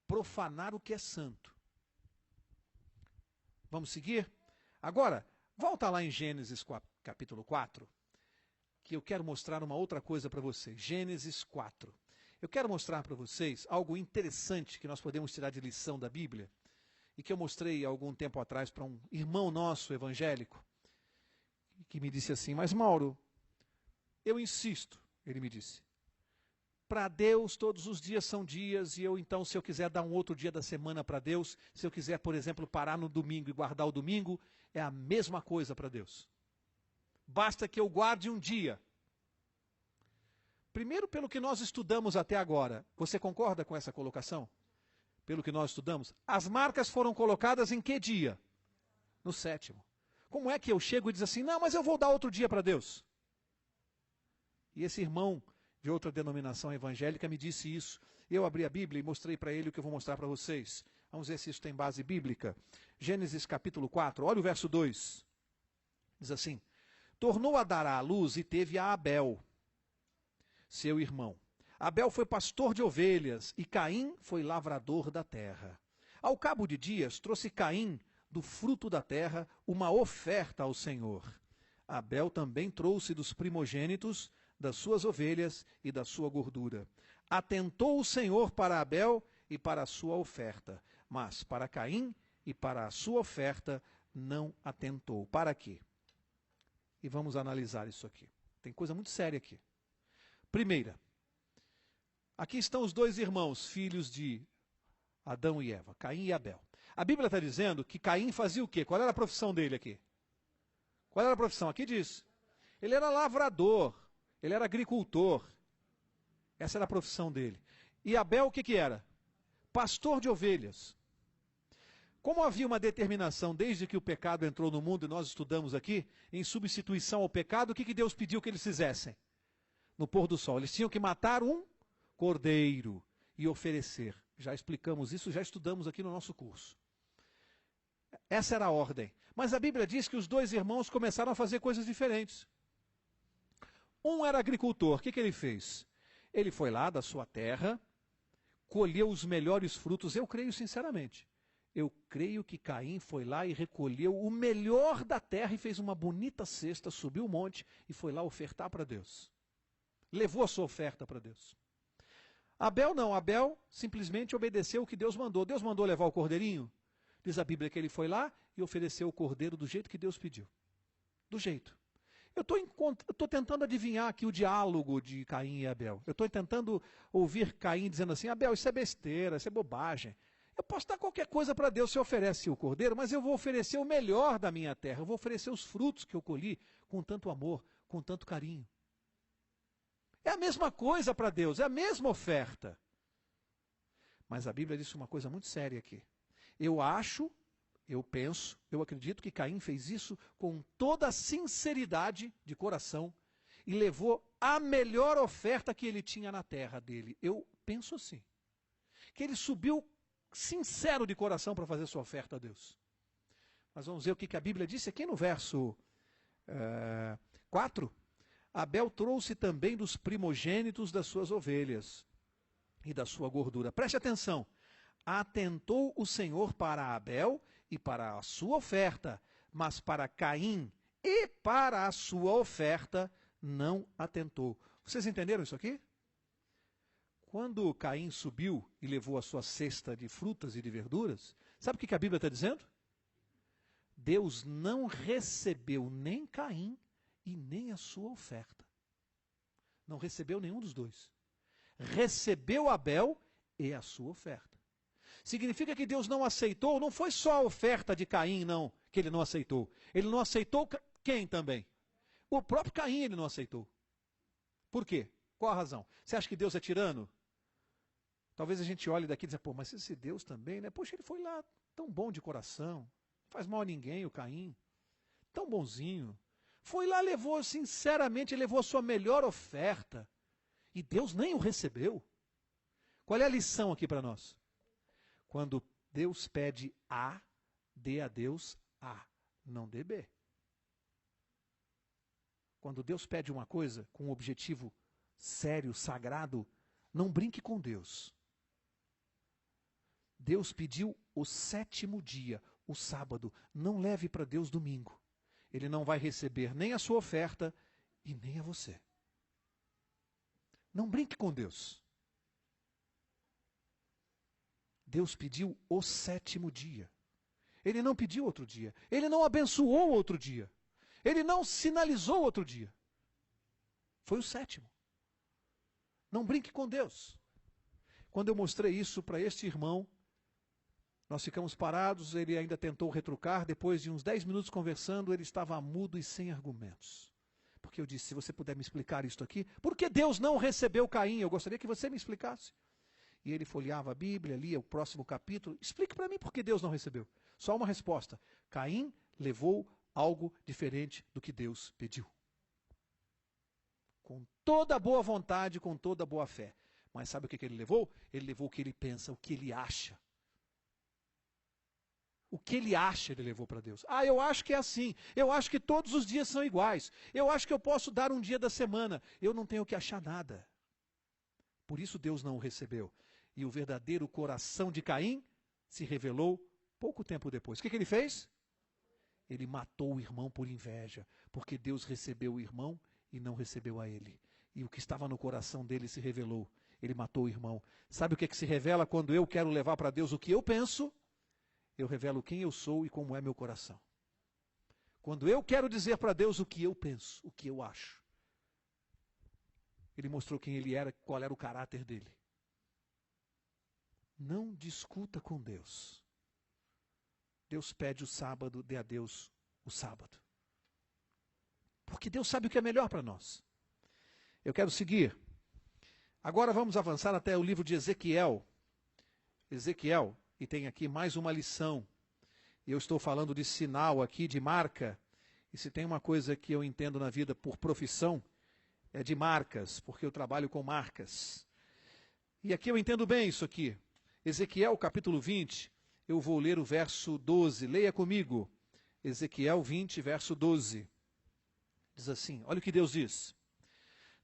Profanar o que é santo. Vamos seguir? Agora, volta lá em Gênesis capítulo 4, que eu quero mostrar uma outra coisa para vocês. Gênesis 4. Eu quero mostrar para vocês algo interessante que nós podemos tirar de lição da Bíblia, e que eu mostrei há algum tempo atrás para um irmão nosso evangélico, que me disse assim: mas Mauro, eu insisto, ele me disse, para Deus todos os dias são dias, e eu então, se eu quiser dar um outro dia da semana para Deus, se eu quiser, por exemplo, parar no domingo e guardar o domingo, é a mesma coisa para Deus. Basta que eu guarde um dia. Primeiro, pelo que nós estudamos até agora, você concorda com essa colocação? Pelo que nós estudamos, as marcas foram colocadas em que dia? No 7º. Como é que eu chego e diz assim, não, mas eu vou dar outro dia para Deus? E esse irmão de outra denominação evangélica me disse isso. Eu abri a Bíblia e mostrei para ele o que eu vou mostrar para vocês. Vamos ver se isso tem base bíblica. Gênesis capítulo 4, olha o verso 2. Diz assim: tornou a dar à luz e teve a Abel, seu irmão. Abel foi pastor de ovelhas e Caim foi lavrador da terra. Ao cabo de dias, trouxe Caim do fruto da terra uma oferta ao Senhor. Abel também trouxe dos primogênitos das suas ovelhas e da sua gordura. Atentou o Senhor para Abel e para a sua oferta, mas para Caim e para a sua oferta não atentou. Para quê? E vamos analisar isso aqui. Tem coisa muito séria aqui. Primeira, aqui estão os dois irmãos, filhos de Adão e Eva, Caim e Abel. A Bíblia está dizendo que Caim fazia o quê? Qual era a profissão dele aqui? Qual era a profissão? Aqui diz. Ele era lavrador. Ele era agricultor. Essa era a profissão dele. E Abel o que que era? Pastor de ovelhas. Como havia uma determinação desde que o pecado entrou no mundo, e nós estudamos aqui, em substituição ao pecado, o que que Deus pediu que eles fizessem? No pôr do sol. Eles tinham que matar um cordeiro e oferecer. Já explicamos isso, já estudamos aqui no nosso curso. Essa era a ordem. Mas a Bíblia diz que os dois irmãos começaram a fazer coisas diferentes. Um era agricultor. O que que ele fez? Ele foi lá da sua terra, colheu os melhores frutos. Eu creio sinceramente. Eu creio que Caim foi lá e recolheu o melhor da terra e fez uma bonita cesta, subiu o monte e foi lá ofertar para Deus. Levou a sua oferta para Deus. Abel não, Abel simplesmente obedeceu o que Deus mandou. Deus mandou levar o cordeirinho? Diz a Bíblia que ele foi lá e ofereceu o cordeiro do jeito que Deus pediu. Do jeito. Eu estou tentando adivinhar aqui o diálogo de Caim e Abel. Eu estou tentando ouvir Caim dizendo assim, Abel, isso é besteira, isso é bobagem. Eu posso dar qualquer coisa para Deus, você oferece o cordeiro, mas eu vou oferecer o melhor da minha terra. Eu vou oferecer os frutos que eu colhi com tanto amor, com tanto carinho. É a mesma coisa para Deus, é a mesma oferta. Mas a Bíblia diz uma coisa muito séria aqui. Eu penso, eu acredito que Caim fez isso com toda a sinceridade de coração e levou a melhor oferta que ele tinha na terra dele. Eu penso assim. Que ele subiu sincero de coração para fazer sua oferta a Deus. Mas vamos ver o que a Bíblia disse aqui no verso 4. Abel trouxe também dos primogênitos das suas ovelhas e da sua gordura. Preste atenção. Atentou o Senhor para Abel e para a sua oferta, mas para Caim e para a sua oferta não atentou. Vocês entenderam isso aqui? Quando Caim subiu e levou a sua cesta de frutas e de verduras, sabe o que a Bíblia está dizendo? Deus não recebeu nem Caim e nem a sua oferta. Não recebeu nenhum dos dois. Recebeu Abel e a sua oferta. Significa que Deus não aceitou, não foi só a oferta de Caim, não, que ele não aceitou. Ele não aceitou quem também? O próprio Caim ele não aceitou. Por quê? Qual a razão? Você acha que Deus é tirano? Talvez a gente olhe daqui e diga, pô, mas esse Deus também, né? Poxa, ele foi lá tão bom de coração, não faz mal a ninguém, o Caim, tão bonzinho. Foi lá, levou, sinceramente, levou a sua melhor oferta. E Deus nem o recebeu. Qual é a lição aqui para nós? Quando Deus pede A, dê a Deus A, não dê B. Quando Deus pede uma coisa com um objetivo sério, sagrado, não brinque com Deus. Deus pediu o 7º dia, o sábado. Não leve para Deus domingo. Ele não vai receber nem a sua oferta e nem a você. Não brinque com Deus. Deus pediu o 7º dia. Ele não pediu outro dia. Ele não abençoou outro dia. Ele não sinalizou outro dia. Foi o 7º. Não brinque com Deus. Quando eu mostrei isso para este irmão, nós ficamos parados, ele ainda tentou retrucar, depois de uns 10 minutos conversando, ele estava mudo e sem argumentos. Porque eu disse, se você puder me explicar isto aqui, por que Deus não recebeu Caim? Eu gostaria que você me explicasse. E ele folheava a Bíblia, lia o próximo capítulo. Explique para mim por que Deus não recebeu. Só uma resposta. Caim levou algo diferente do que Deus pediu. Com toda a boa vontade, com toda a boa fé. Mas sabe o que ele levou? Ele levou o que ele pensa, o que ele acha. O que ele acha, ele levou para Deus. Ah, eu acho que é assim. Eu acho que todos os dias são iguais. Eu acho que eu posso dar um dia da semana. Eu não tenho que achar nada. Por isso Deus não o recebeu. E o verdadeiro coração de Caim se revelou pouco tempo depois. O que ele fez? Ele matou o irmão por inveja. Porque Deus recebeu o irmão e não recebeu a ele. E o que estava no coração dele se revelou. Ele matou o irmão. Sabe o que se revela quando eu quero levar para Deus o que eu penso? Eu revelo quem eu sou e como é meu coração. Quando eu quero dizer para Deus o que eu penso, o que eu acho, ele mostrou quem ele era, qual era o caráter dele. Não discuta com Deus. Deus pede o sábado, dê a Deus o sábado. Porque Deus sabe o que é melhor para nós. Eu quero seguir. Agora vamos avançar até o livro de Ezequiel. Ezequiel, e tem aqui mais uma lição. Eu estou falando de sinal aqui, de marca. E se tem uma coisa que eu entendo na vida por profissão, é de marcas, porque eu trabalho com marcas. E aqui eu entendo bem isso aqui. Ezequiel capítulo 20, eu vou ler o verso 12. Leia comigo. Ezequiel 20, verso 12. Diz assim, olha o que Deus diz.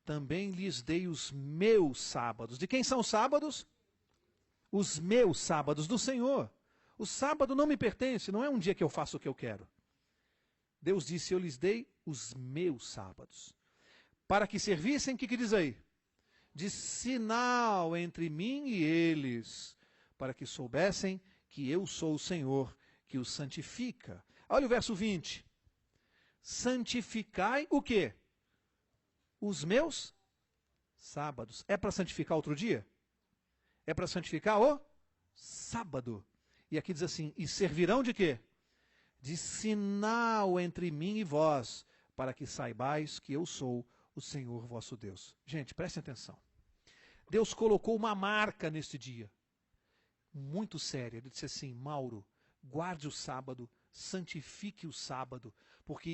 Também lhes dei os meus sábados. De quem são os sábados? Os meus sábados, do Senhor. O sábado não me pertence, não é um dia que eu faço o que eu quero. Deus disse, eu lhes dei os meus sábados. Para que servissem, o que diz aí? De sinal entre mim e eles. Para que soubessem que eu sou o Senhor, que os santifica. Olha o verso 20. Santificai o quê? Os meus sábados. É para santificar outro dia? É para santificar o sábado. E aqui diz assim, e servirão de quê? De sinal entre mim e vós, para que saibais que eu sou o Senhor vosso Deus. Gente, prestem atenção. Deus colocou uma marca neste dia, muito séria. Ele disse assim, Mauro, guarde o sábado, santifique o sábado, porque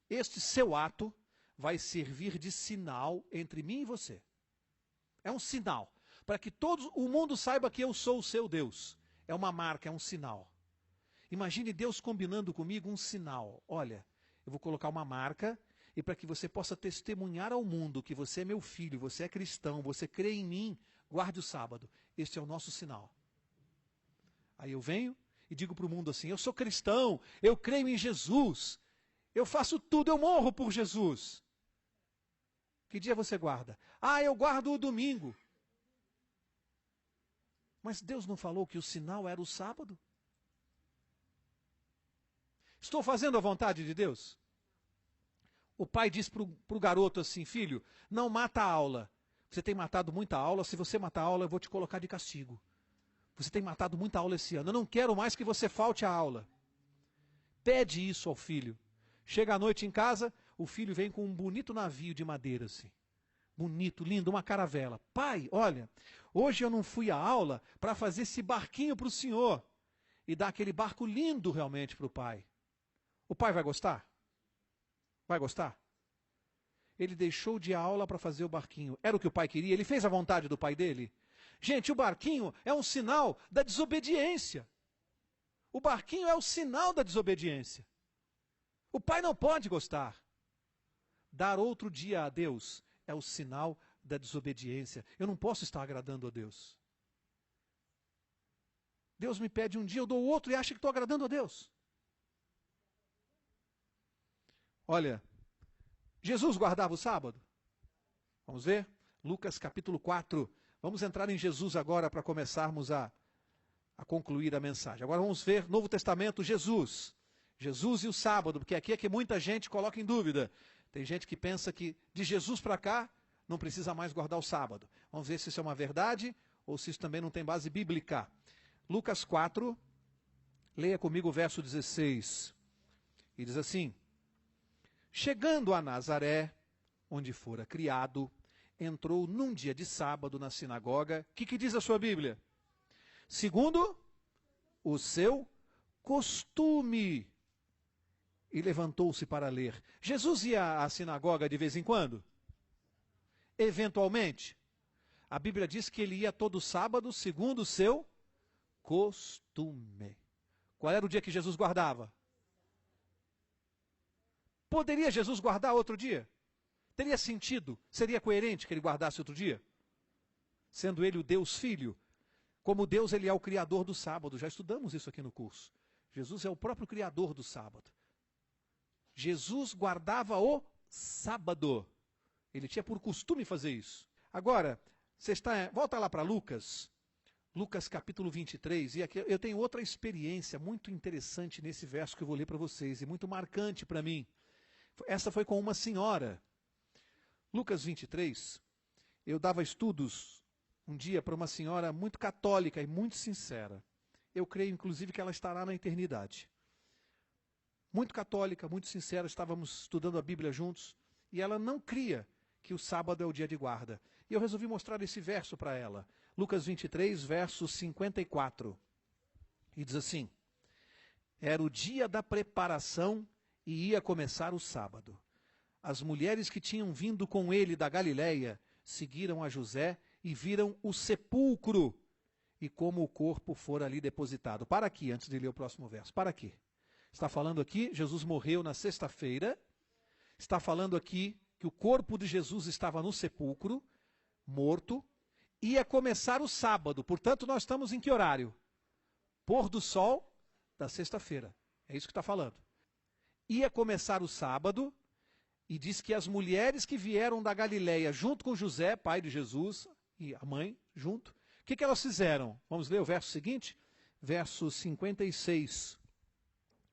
este seu ato vai servir de sinal entre mim e você. É um sinal, para que todo o mundo saiba que eu sou o seu Deus. É uma marca, é um sinal. Imagine Deus combinando comigo um sinal. Olha, eu vou colocar uma marca, e para que você possa testemunhar ao mundo que você é meu filho, você é cristão, você crê em mim, guarde o sábado. Este é o nosso sinal. Aí eu venho e digo para o mundo assim, eu sou cristão, eu creio em Jesus, eu faço tudo, eu morro por Jesus. Que dia você guarda? Ah, eu guardo o domingo. Mas Deus não falou que o sinal era o sábado? Estou fazendo a vontade de Deus? O pai diz para o garoto assim, filho, não mata a aula. Você tem matado muita aula, se você matar a aula eu vou te colocar de castigo. Você tem matado muita aula esse ano, eu não quero mais que você falte a aula. Pede isso ao filho. Chega à noite em casa, o filho vem com um bonito navio de madeira assim. Bonito, lindo, uma caravela. Pai, olha, hoje eu não fui à aula para fazer esse barquinho para o senhor. E dar aquele barco lindo realmente para o pai. O pai vai gostar? Vai gostar? Ele deixou de ir à aula para fazer o barquinho. Era o que o pai queria? Ele fez a vontade do pai dele? Gente, o barquinho é um sinal da desobediência. O barquinho é o sinal da desobediência. O pai não pode gostar. Dar outro dia a Deus é o sinal da desobediência. Eu não posso estar agradando a Deus. Deus me pede um dia, eu dou outro e acha que estou agradando a Deus. Olha, Jesus guardava o sábado? Vamos ver? Lucas capítulo 4. Vamos entrar em Jesus agora para começarmos a concluir a mensagem. Agora vamos ver Novo Testamento, Jesus. Jesus e o sábado, porque aqui é que muita gente coloca em dúvida. Tem gente que pensa que de Jesus para cá não precisa mais guardar o sábado. Vamos ver se isso é uma verdade ou se isso também não tem base bíblica. Lucas 4, leia comigo o verso 16. E diz assim, chegando a Nazaré, onde fora criado, entrou num dia de sábado na sinagoga. O que diz a sua Bíblia? Segundo o seu costume. E levantou-se para ler. Jesus ia à sinagoga de vez em quando? Eventualmente. A Bíblia diz que ele ia todo sábado segundo o seu costume. Qual era o dia que Jesus guardava? Poderia Jesus guardar outro dia? Teria sentido? Seria coerente que ele guardasse outro dia? Sendo ele o Deus Filho. Como Deus, ele é o criador do sábado. Já estudamos isso aqui no curso. Jesus é o próprio criador do sábado. Jesus guardava o sábado. Ele tinha por costume fazer isso. Agora, volta lá para Lucas. Lucas capítulo 23. E aqui eu tenho outra experiência muito interessante nesse verso que eu vou ler para vocês. E muito marcante para mim. Essa foi com uma senhora. Lucas 23. Eu dava estudos um dia para uma senhora muito católica e muito sincera. Eu creio, inclusive, que ela estará na eternidade. Muito católica, muito sincera, estávamos estudando a Bíblia juntos, e ela não cria que o sábado é o dia de guarda. E eu resolvi mostrar esse verso para ela. Lucas 23, verso 54. E diz assim: era o dia da preparação e ia começar o sábado. As mulheres que tinham vindo com ele da Galiléia seguiram a José e viram o sepulcro e como o corpo fora ali depositado. Para aqui, antes de ler o próximo verso. Para aqui. Está falando aqui, Jesus morreu na sexta-feira. Está falando aqui que o corpo de Jesus estava no sepulcro, morto. Ia começar o sábado. Portanto, nós estamos em que horário? Pôr do sol da sexta-feira. É isso que está falando. Ia começar o sábado. E diz que as mulheres que vieram da Galiléia junto com José, pai de Jesus, e a mãe junto, o que elas fizeram? Vamos ler o verso seguinte? Verso 56.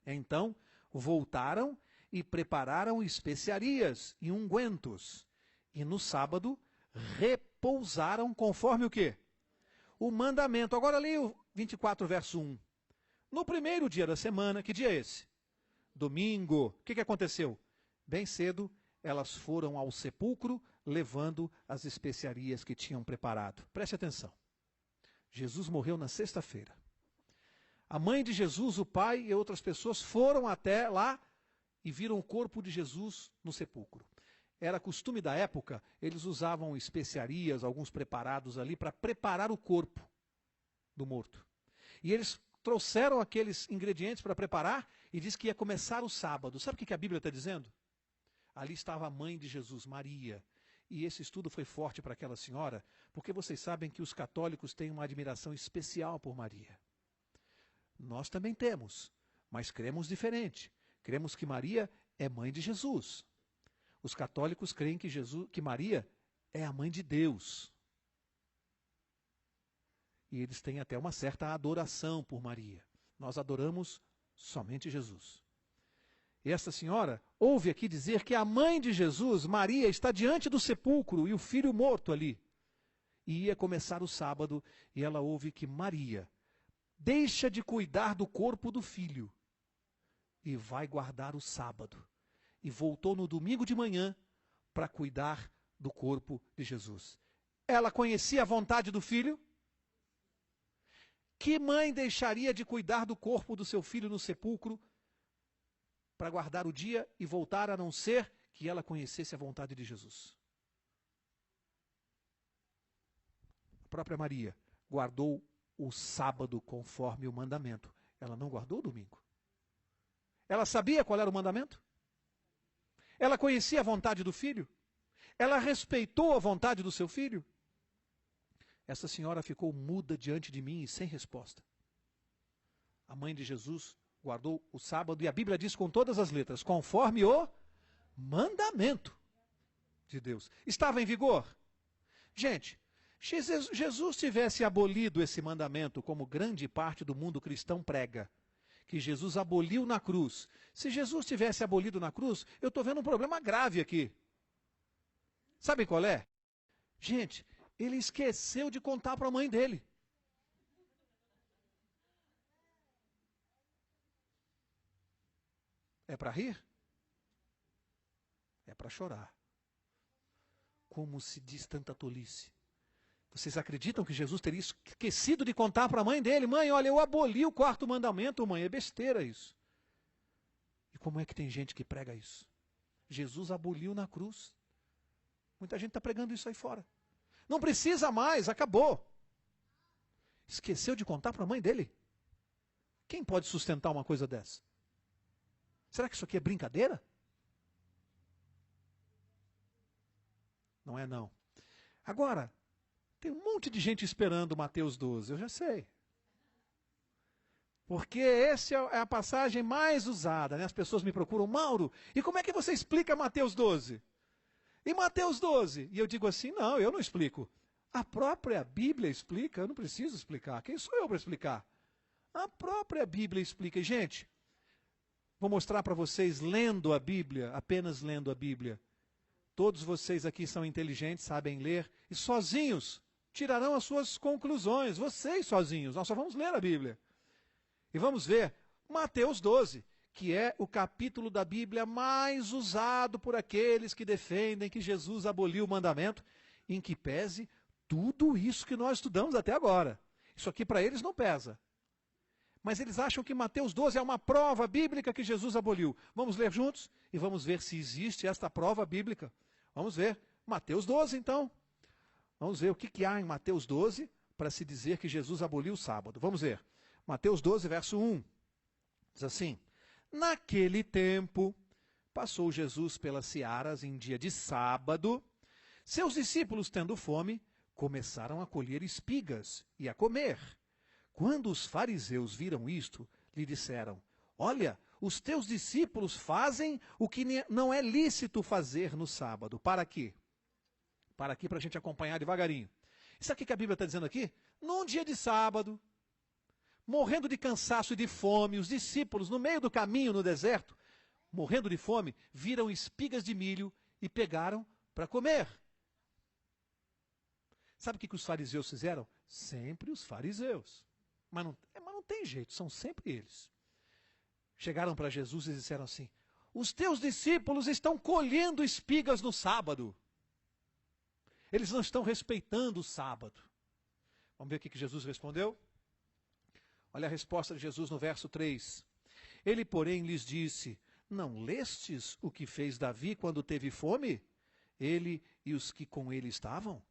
Então, voltaram e prepararam especiarias e ungüentos. E no sábado, repousaram conforme o quê? O mandamento. Agora leia o 24, verso 1. No primeiro dia da semana, que dia é esse? Domingo. O que aconteceu? Bem cedo, elas foram ao sepulcro, levando as especiarias que tinham preparado. Preste atenção. Jesus morreu na sexta-feira. A mãe de Jesus, o pai e outras pessoas foram até lá e viram o corpo de Jesus no sepulcro. Era costume da época, eles usavam especiarias, alguns preparados ali, para preparar o corpo do morto. E eles trouxeram aqueles ingredientes para preparar e diz que ia começar o sábado. Sabe o que a Bíblia está dizendo? Ali estava a mãe de Jesus, Maria. E esse estudo foi forte para aquela senhora, porque vocês sabem que os católicos têm uma admiração especial por Maria. Nós também temos, mas cremos diferente. Cremos que Maria é mãe de Jesus. Os católicos creem que Maria é a mãe de Deus. E eles têm até uma certa adoração por Maria. Nós adoramos somente Jesus. E essa senhora ouve aqui dizer que a mãe de Jesus, Maria, está diante do sepulcro e o filho morto ali. E ia começar o sábado e ela ouve que Maria deixa de cuidar do corpo do filho e vai guardar o sábado. E voltou no domingo de manhã para cuidar do corpo de Jesus. Ela conhecia a vontade do filho? Que mãe deixaria de cuidar do corpo do seu filho no sepulcro para guardar o dia e voltar, a não ser que ela conhecesse a vontade de Jesus? A própria Maria guardou o sábado conforme o mandamento. Ela não guardou o domingo. Ela sabia qual era o mandamento? Ela conhecia a vontade do filho? Ela respeitou a vontade do seu filho? Essa senhora ficou muda diante de mim e sem resposta. A mãe de Jesus guardou o sábado, e a Bíblia diz com todas as letras, conforme o mandamento de Deus. Estava em vigor? Gente, se Jesus tivesse abolido esse mandamento, como grande parte do mundo cristão prega, que Jesus aboliu na cruz. Se Jesus tivesse abolido na cruz, eu estou vendo um problema grave aqui. Sabe qual é? Gente, ele esqueceu de contar para a mãe dele. É para rir? É para chorar. Como se diz tanta tolice. Vocês acreditam que Jesus teria esquecido de contar para a mãe dele? Mãe, olha, eu aboli o quarto mandamento, mãe. É besteira isso. E como é que tem gente que prega isso? Jesus aboliu na cruz. Muita gente está pregando isso aí fora. Não precisa mais, acabou. Esqueceu de contar para a mãe dele? Quem pode sustentar uma coisa dessa? Será que isso aqui é brincadeira? Não é não. Agora, tem um monte de gente esperando Mateus 12, eu já sei. Porque essa é a passagem mais usada, né? As pessoas me procuram, Mauro, e como é que você explica Mateus 12? E Mateus 12? E eu digo assim, não, eu não explico. A própria Bíblia explica, eu não preciso explicar. Quem sou eu para explicar? A própria Bíblia explica. E, gente, vou mostrar para vocês lendo a Bíblia, apenas lendo a Bíblia. Todos vocês aqui são inteligentes, sabem ler, e sozinhos tirarão as suas conclusões. Vocês sozinhos, nós só vamos ler a Bíblia. E vamos ver Mateus 12, que é o capítulo da Bíblia mais usado por aqueles que defendem que Jesus aboliu o mandamento, em que pese tudo isso que nós estudamos até agora. Isso aqui para eles não pesa. Mas eles acham que Mateus 12 é uma prova bíblica que Jesus aboliu. Vamos ler juntos e vamos ver se existe esta prova bíblica. Vamos ver. Mateus 12, então. Vamos ver o que há em Mateus 12 para se dizer que Jesus aboliu o sábado. Vamos ver. Mateus 12, verso 1. Diz assim: naquele tempo, passou Jesus pelas searas em dia de sábado. Seus discípulos, tendo fome, começaram a colher espigas e a comer. Quando os fariseus viram isto, lhe disseram: olha, os teus discípulos fazem o que não é lícito fazer no sábado. Para quê? Para aqui, para a gente acompanhar devagarinho. Isso aqui que a Bíblia está dizendo aqui? Num dia de sábado, morrendo de cansaço e de fome, os discípulos, no meio do caminho no deserto, morrendo de fome, viram espigas de milho e pegaram para comer. Sabe o que os fariseus fizeram? Sempre os fariseus. Mas não tem jeito, são sempre eles. Chegaram para Jesus e disseram assim: os teus discípulos estão colhendo espigas no sábado. Eles não estão respeitando o sábado. Vamos ver o que Jesus respondeu? Olha a resposta de Jesus no verso 3. Ele, porém, lhes disse: não lestes o que fez Davi quando teve fome? Ele e os que com ele estavam?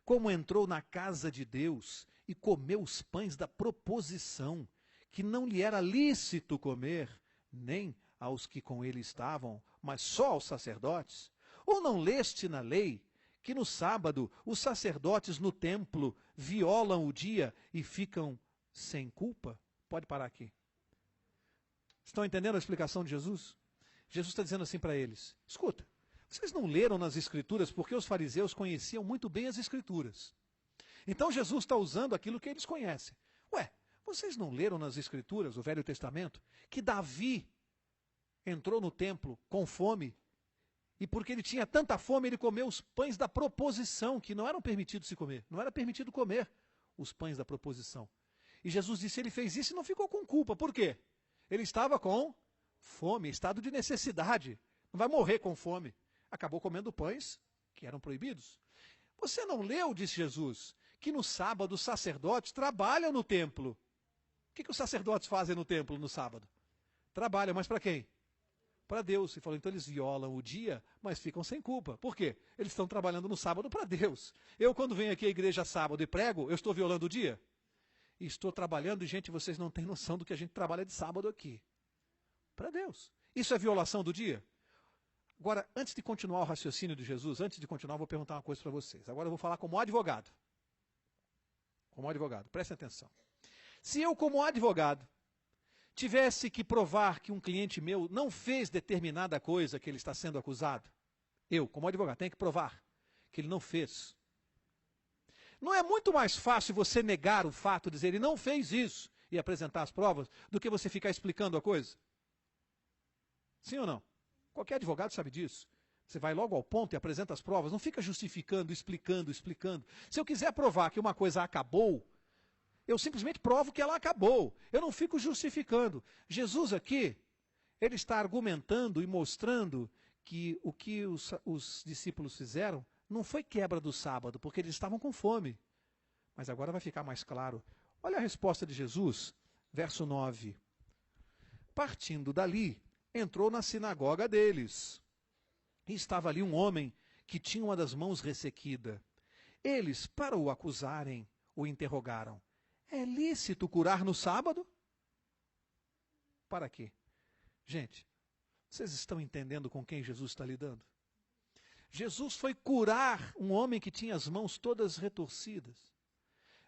Como entrou na casa de Deus e comeu os pães da proposição, que não lhe era lícito comer, nem aos que com ele estavam, mas só aos sacerdotes? Ou não leste na lei que no sábado os sacerdotes no templo violam o dia e ficam sem culpa? Pode parar aqui. Estão entendendo a explicação de Jesus? Jesus está dizendo assim para eles: escuta, vocês não leram nas Escrituras porque os fariseus conheciam muito bem as Escrituras. Então Jesus está usando aquilo que eles conhecem. Ué, vocês não leram nas Escrituras, o Velho Testamento, que Davi entrou no templo com fome, e porque ele tinha tanta fome, ele comeu os pães da proposição, que não eram permitidos se comer. Não era permitido comer os pães da proposição. E Jesus disse: ele fez isso e não ficou com culpa. Por quê? Ele estava com fome, estado de necessidade. Não vai morrer com fome. Acabou comendo pães que eram proibidos. Você não leu, disse Jesus, que no sábado os sacerdotes trabalham no templo. O que os sacerdotes fazem no templo no sábado? Trabalham, mas para quem? Para Deus. E falou, então eles violam o dia, mas ficam sem culpa. Por quê? Eles estão trabalhando no sábado para Deus. Eu, quando venho aqui à igreja sábado e prego, eu estou violando o dia? E estou trabalhando, e gente, vocês não têm noção do que a gente trabalha de sábado aqui. Para Deus. Isso é violação do dia? Agora, antes de continuar o raciocínio de Jesus, antes de continuar, eu vou perguntar uma coisa para vocês. Agora eu vou falar como advogado. Como advogado, prestem atenção. Se eu, como advogado, tivesse que provar que um cliente meu não fez determinada coisa que ele está sendo acusado, eu, como advogado, tenho que provar que ele não fez. Não é muito mais fácil você negar o fato, dizer ele não fez isso e apresentar as provas, do que você ficar explicando a coisa? Sim ou não? Qualquer advogado sabe disso. Você vai logo ao ponto e apresenta as provas, não fica justificando, explicando. Se eu quiser provar que uma coisa acabou, eu simplesmente provo que ela acabou. Eu não fico justificando. Jesus aqui, ele está argumentando e mostrando que o que os discípulos fizeram não foi quebra do sábado, porque eles estavam com fome. Mas agora vai ficar mais claro. Olha a resposta de Jesus, verso 9. Partindo dali, entrou na sinagoga deles. E estava ali um homem que tinha uma das mãos ressequida. Eles, para o acusarem, o interrogaram: é lícito curar no sábado? Para quê? Gente, vocês estão entendendo com quem Jesus está lidando? Jesus foi curar um homem que tinha as mãos todas retorcidas.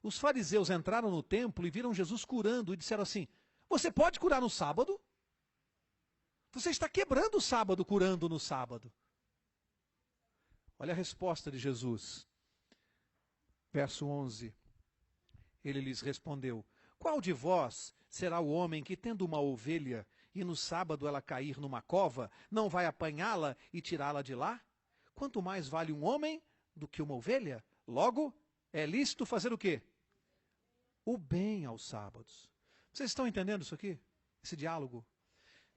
Os fariseus entraram no templo e viram Jesus curando e disseram assim: você pode curar no sábado? Você está quebrando o sábado curando no sábado. Olha a resposta de Jesus. Verso 11. Ele lhes respondeu: qual de vós será o homem que, tendo uma ovelha, e no sábado ela cair numa cova, não vai apanhá-la e tirá-la de lá? Quanto mais vale um homem do que uma ovelha? Logo, é lícito fazer o quê? O bem aos sábados. Vocês estão entendendo isso aqui? Esse diálogo?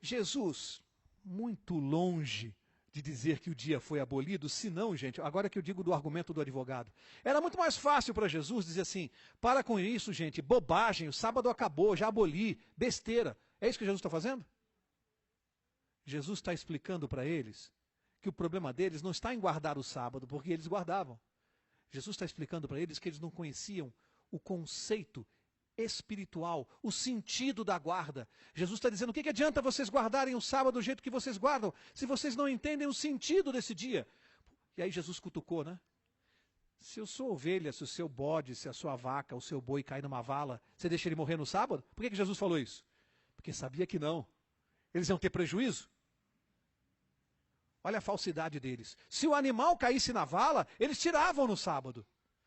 Jesus, muito longe de dizer que o dia foi abolido, se não, gente, agora que eu digo do argumento do advogado, era muito mais fácil para Jesus dizer assim, para com isso, gente, bobagem, o sábado acabou, já aboli, besteira. É isso que Jesus está fazendo? Jesus está explicando para eles que o problema deles não está em guardar o sábado, porque eles guardavam. Jesus está explicando para eles que eles não conheciam o conceito espiritual, o sentido da guarda. Jesus está dizendo, o que adianta vocês guardarem o sábado do jeito que vocês guardam, se vocês não entendem o sentido desse dia? E aí Jesus cutucou, né? Se eu sou ovelha, se o seu bode, se a sua vaca, o seu boi cai numa vala, você deixa ele morrer no sábado? Por que Jesus falou isso? Porque sabia que não. Eles iam ter prejuízo. Olha a falsidade deles. Se o animal caísse na vala, eles tiravam no sábado.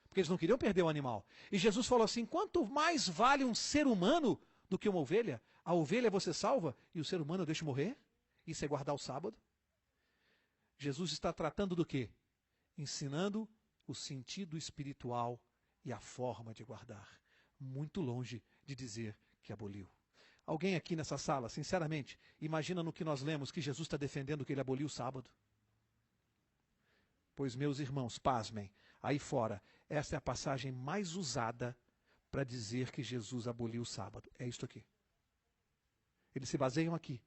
Porque eles não queriam perder o animal. E Jesus falou assim, quanto mais vale um ser humano do que uma ovelha? A ovelha você salva e o ser humano eu deixo morrer? Isso é guardar o sábado? Jesus está tratando do quê? Ensinando o sentido espiritual e a forma de guardar. Muito longe de dizer que aboliu. Alguém aqui nessa sala, sinceramente, imagina no que nós lemos que Jesus está defendendo que ele aboliu o sábado? Pois, meus irmãos, pasmem, aí fora, essa é a passagem mais usada para dizer que Jesus aboliu o sábado. É isto aqui. Eles se baseiam aqui.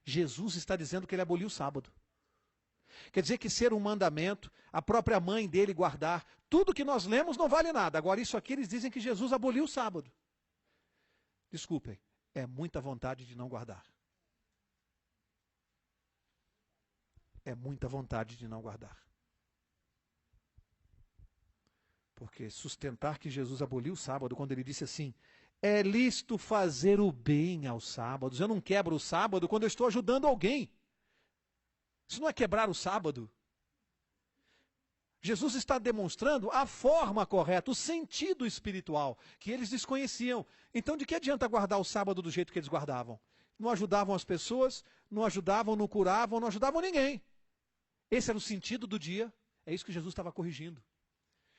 Jesus está dizendo que ele aboliu o sábado. Quer dizer que ser um mandamento, a própria mãe dele guardar, tudo que nós lemos não vale nada. Agora, isso aqui eles dizem que Jesus aboliu o sábado. Desculpem, é muita vontade de não guardar. É muita vontade de não guardar. Porque sustentar que Jesus aboliu o sábado, quando ele disse assim, é lícito fazer o bem aos sábados. Eu não quebro o sábado quando eu estou ajudando alguém. Isso não é quebrar o sábado. Jesus está demonstrando a forma correta, o sentido espiritual, que eles desconheciam. Então, de que adianta guardar o sábado do jeito que eles guardavam? Não ajudavam as pessoas, não ajudavam, não curavam, não ajudavam ninguém. Esse era o sentido do dia. É isso que Jesus estava corrigindo.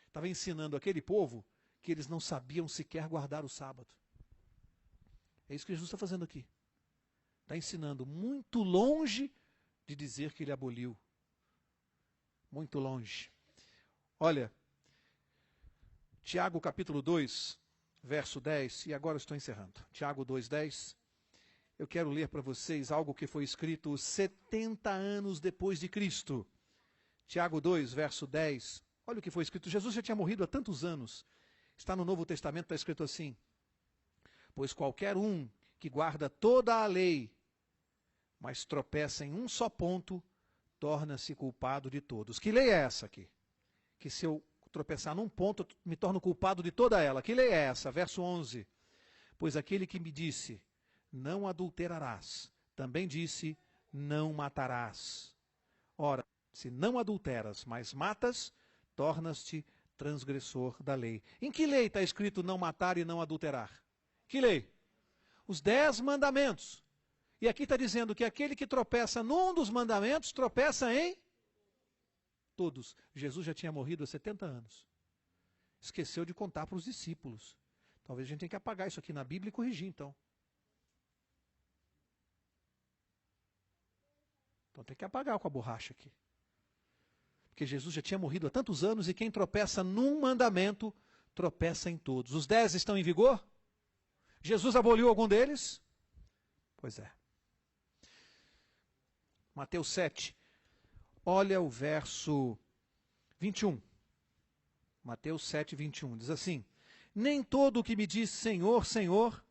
Estava ensinando aquele povo que eles não sabiam sequer guardar o sábado. É isso que Jesus está fazendo aqui. Está ensinando muito longe de dizer que ele aboliu. Muito longe. Olha, Tiago capítulo 2, verso 10, e agora eu estou encerrando. Tiago 2:10. Eu quero ler para vocês algo que foi escrito 70 anos depois de Cristo. Tiago 2, verso 10. Olha o que foi escrito. Jesus já tinha morrido há tantos anos. Está no Novo Testamento, está escrito assim. Pois qualquer um que guarda toda a lei, mas tropeça em um só ponto, torna-se culpado de todos. Que lei é essa aqui? Que se eu tropeçar num ponto, me torno culpado de toda ela. Que lei é essa? Verso 11. Pois aquele que me disse, não adulterarás, também disse, não matarás. Ora, se não adulteras, mas matas, tornas-te transgressor da lei. Em que lei está escrito não matar e não adulterar? Que lei? Os 10 mandamentos. E aqui está dizendo que aquele que tropeça num dos mandamentos, tropeça em todos. Jesus já tinha morrido há 70 anos. Esqueceu de contar para os discípulos. Talvez a gente tenha que apagar isso aqui na Bíblia e corrigir, então. Então tem que apagar com a borracha aqui. Porque Jesus já tinha morrido há tantos anos e quem tropeça num mandamento, tropeça em todos. Os 10 estão em vigor? Jesus aboliu algum deles? Pois é. Mateus 7. Olha o verso 21. Mateus 7, 21. Diz assim, nem todo o que me diz Senhor, Senhor,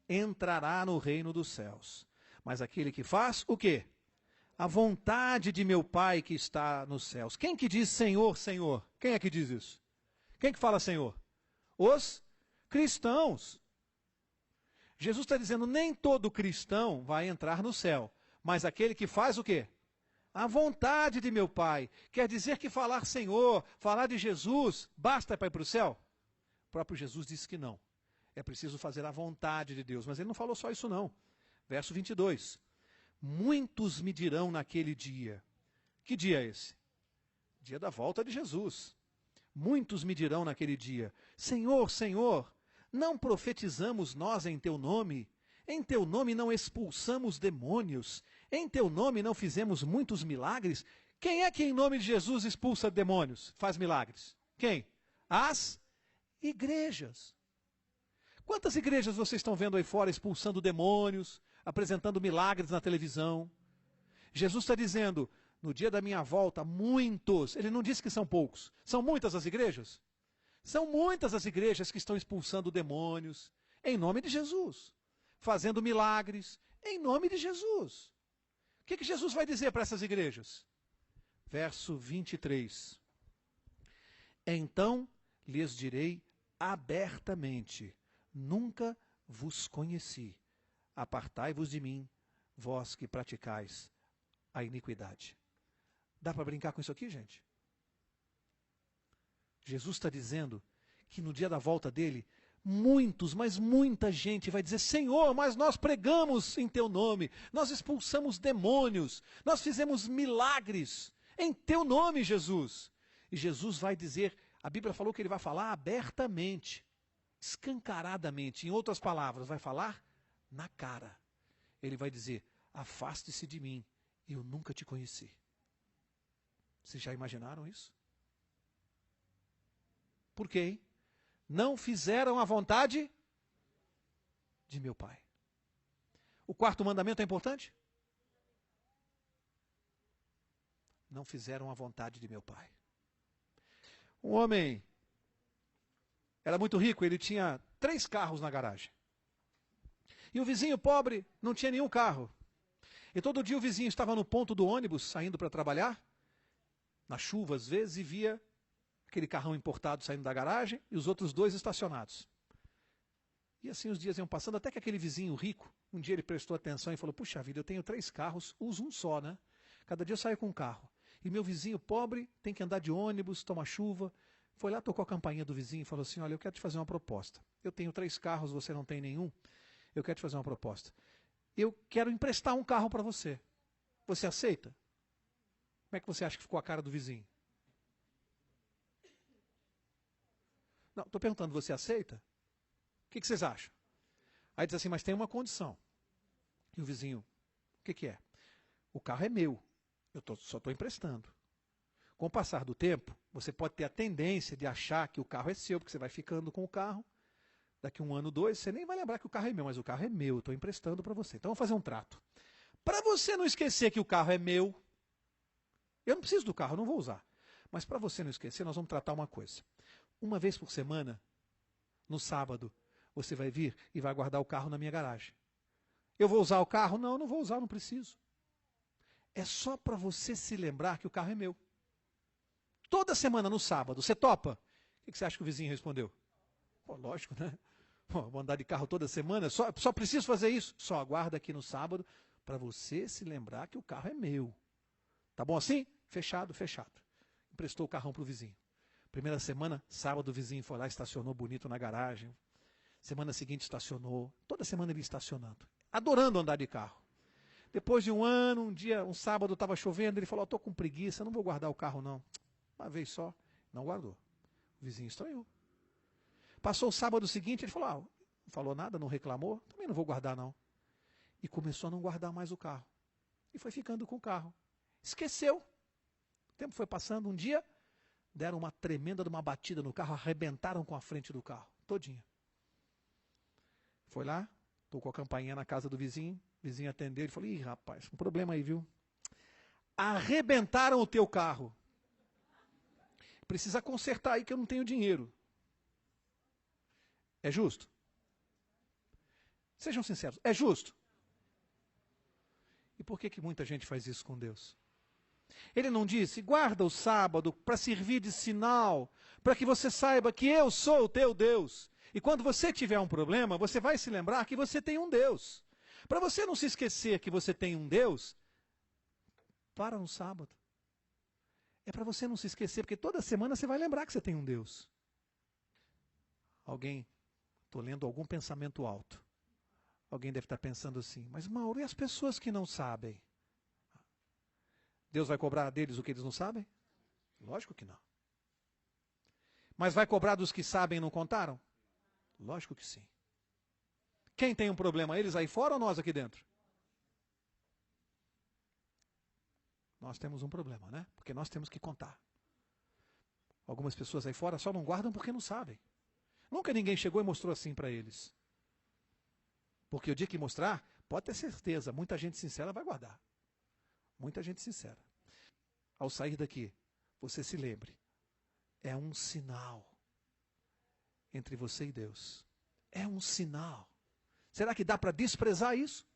entrará no reino dos céus. Mas aquele que faz o quê? A vontade de meu Pai que está nos céus. Quem que diz Senhor, Senhor? Quem é que diz isso? Quem que fala Senhor? Os cristãos. Jesus está dizendo, nem todo cristão vai entrar no céu, mas aquele que faz o quê? A vontade de meu Pai. Quer dizer que falar Senhor, falar de Jesus, basta para ir para o céu? O próprio Jesus disse que não. É preciso fazer a vontade de Deus. Mas ele não falou só isso não. Verso 22. Muitos me dirão naquele dia. Que dia é esse? Dia da volta de Jesus. Muitos me dirão naquele dia, Senhor, Senhor, não profetizamos nós em teu nome? Em teu nome não expulsamos demônios. Em teu nome não fizemos muitos milagres. Quem é que em nome de Jesus expulsa demônios, faz milagres? Quem? As igrejas. Quantas igrejas vocês estão vendo aí fora expulsando demônios, apresentando milagres na televisão? Jesus está dizendo, no dia da minha volta, muitos, ele não disse que são poucos, são muitas as igrejas? São muitas as igrejas que estão expulsando demônios, em nome de Jesus, fazendo milagres, em nome de Jesus. O que Jesus vai dizer para essas igrejas? Verso 23. Então lhes direi abertamente, nunca vos conheci, apartai-vos de mim, vós que praticais a iniquidade. Dá para brincar com isso aqui, gente? Jesus está dizendo que no dia da volta dele, muitos, mas muita gente vai dizer, Senhor, mas nós pregamos em teu nome, nós expulsamos demônios, nós fizemos milagres em teu nome, Jesus. E Jesus vai dizer, a Bíblia falou que ele vai falar abertamente, escancaradamente, em outras palavras, vai falar na cara. Ele vai dizer, afaste-se de mim, eu nunca te conheci. Vocês já imaginaram isso? Por quê, hein? Não fizeram a vontade de meu Pai. O quarto mandamento é importante? Não fizeram a vontade de meu Pai. Um homem era muito rico, ele tinha 3 carros na garagem. E o vizinho pobre não tinha nenhum carro. E todo dia o vizinho estava no ponto do ônibus, saindo para trabalhar, na chuva às vezes, e via aquele carrão importado saindo da garagem e os outros 2 estacionados. E assim os dias iam passando, até que aquele vizinho rico, um dia ele prestou atenção e falou, puxa vida, eu tenho 3 carros, uso um só, né? Cada dia eu saio com um carro. E meu vizinho pobre tem que andar de ônibus, toma chuva. Foi lá, tocou a campainha do vizinho e falou assim, olha, eu quero te fazer uma proposta. Eu tenho 3 carros, você não tem nenhum. Eu quero te fazer uma proposta. Eu quero emprestar um carro para você. Você aceita? Como é que você acha que ficou a cara do vizinho? Não, estou perguntando, você aceita? O que vocês acham? Aí diz assim, mas tem uma condição. E o vizinho, o que é? O carro é meu, só estou emprestando. Com o passar do tempo, você pode ter a tendência de achar que o carro é seu, porque você vai ficando com o carro. Daqui 1 ano, 2, você nem vai lembrar que o carro é meu, mas o carro é meu, eu estou emprestando para você. Então vamos fazer um trato. Para você não esquecer que o carro é meu, eu não preciso do carro, eu não vou usar. Mas para você não esquecer, nós vamos tratar uma coisa. Uma vez por semana, no sábado, você vai vir e vai guardar o carro na minha garagem. Eu vou usar o carro? Não, eu não vou usar, não preciso. É só para você se lembrar que o carro é meu. Toda semana no sábado, você topa? O que você acha que o vizinho respondeu? Pô, lógico, né? Pô, vou andar de carro toda semana, só preciso fazer isso. Só aguarda aqui no sábado para você se lembrar que o carro é meu. Tá bom assim? Fechado, fechado. Emprestou o carrão para o vizinho. Primeira semana, sábado, o vizinho foi lá, estacionou bonito na garagem. Semana seguinte estacionou. Toda semana ele estacionando. Adorando andar de carro. Depois de 1 ano, um dia, um sábado, estava chovendo, ele falou, estou com preguiça, não vou guardar o carro não. Uma vez só, não guardou. O vizinho estranhou. Passou o sábado seguinte, ele falou, não falou nada, não reclamou, também não vou guardar não. E começou a não guardar mais o carro. E foi ficando com o carro. Esqueceu. O tempo foi passando, um dia, deram uma tremenda de uma batida no carro, arrebentaram com a frente do carro, todinha. Foi lá, tocou a campainha na casa do vizinho atendeu, ele falou, ih rapaz, um problema aí, viu? Arrebentaram o teu carro. Precisa consertar aí que eu não tenho dinheiro. É justo? Sejam sinceros, é justo? E por que muita gente faz isso com Deus? Ele não disse, guarda o sábado para servir de sinal, para que você saiba que eu sou o teu Deus. E quando você tiver um problema, você vai se lembrar que você tem um Deus. Para você não se esquecer que você tem um Deus, para no sábado. É para você não se esquecer, porque toda semana você vai lembrar que você tem um Deus. Alguém, estou lendo algum pensamento alto. Alguém deve estar pensando assim, mas Mauro, e as pessoas que não sabem? Deus vai cobrar deles o que eles não sabem? Lógico que não. Mas vai cobrar dos que sabem e não contaram? Lógico que sim. Quem tem um problema? Eles aí fora ou nós aqui dentro? Nós temos um problema, né? Porque nós temos que contar. Algumas pessoas aí fora só não guardam porque não sabem. Nunca ninguém chegou e mostrou assim para eles. Porque o dia que mostrar, pode ter certeza, muita gente sincera vai guardar. Muita gente sincera. Ao sair daqui, você se lembre, é um sinal entre você e Deus. É um sinal. Será que dá para desprezar isso?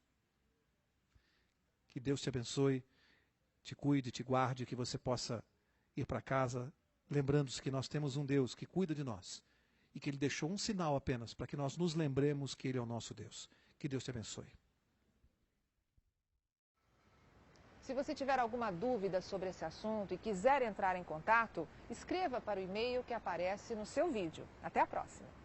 Que Deus te abençoe, te cuide, te guarde, que você possa ir para casa lembrando-se que nós temos um Deus que cuida de nós e que Ele deixou um sinal apenas para que nós nos lembremos que Ele é o nosso Deus. Que Deus te abençoe. Se você tiver alguma dúvida sobre esse assunto e quiser entrar em contato, escreva para o e-mail que aparece no seu vídeo. Até a próxima!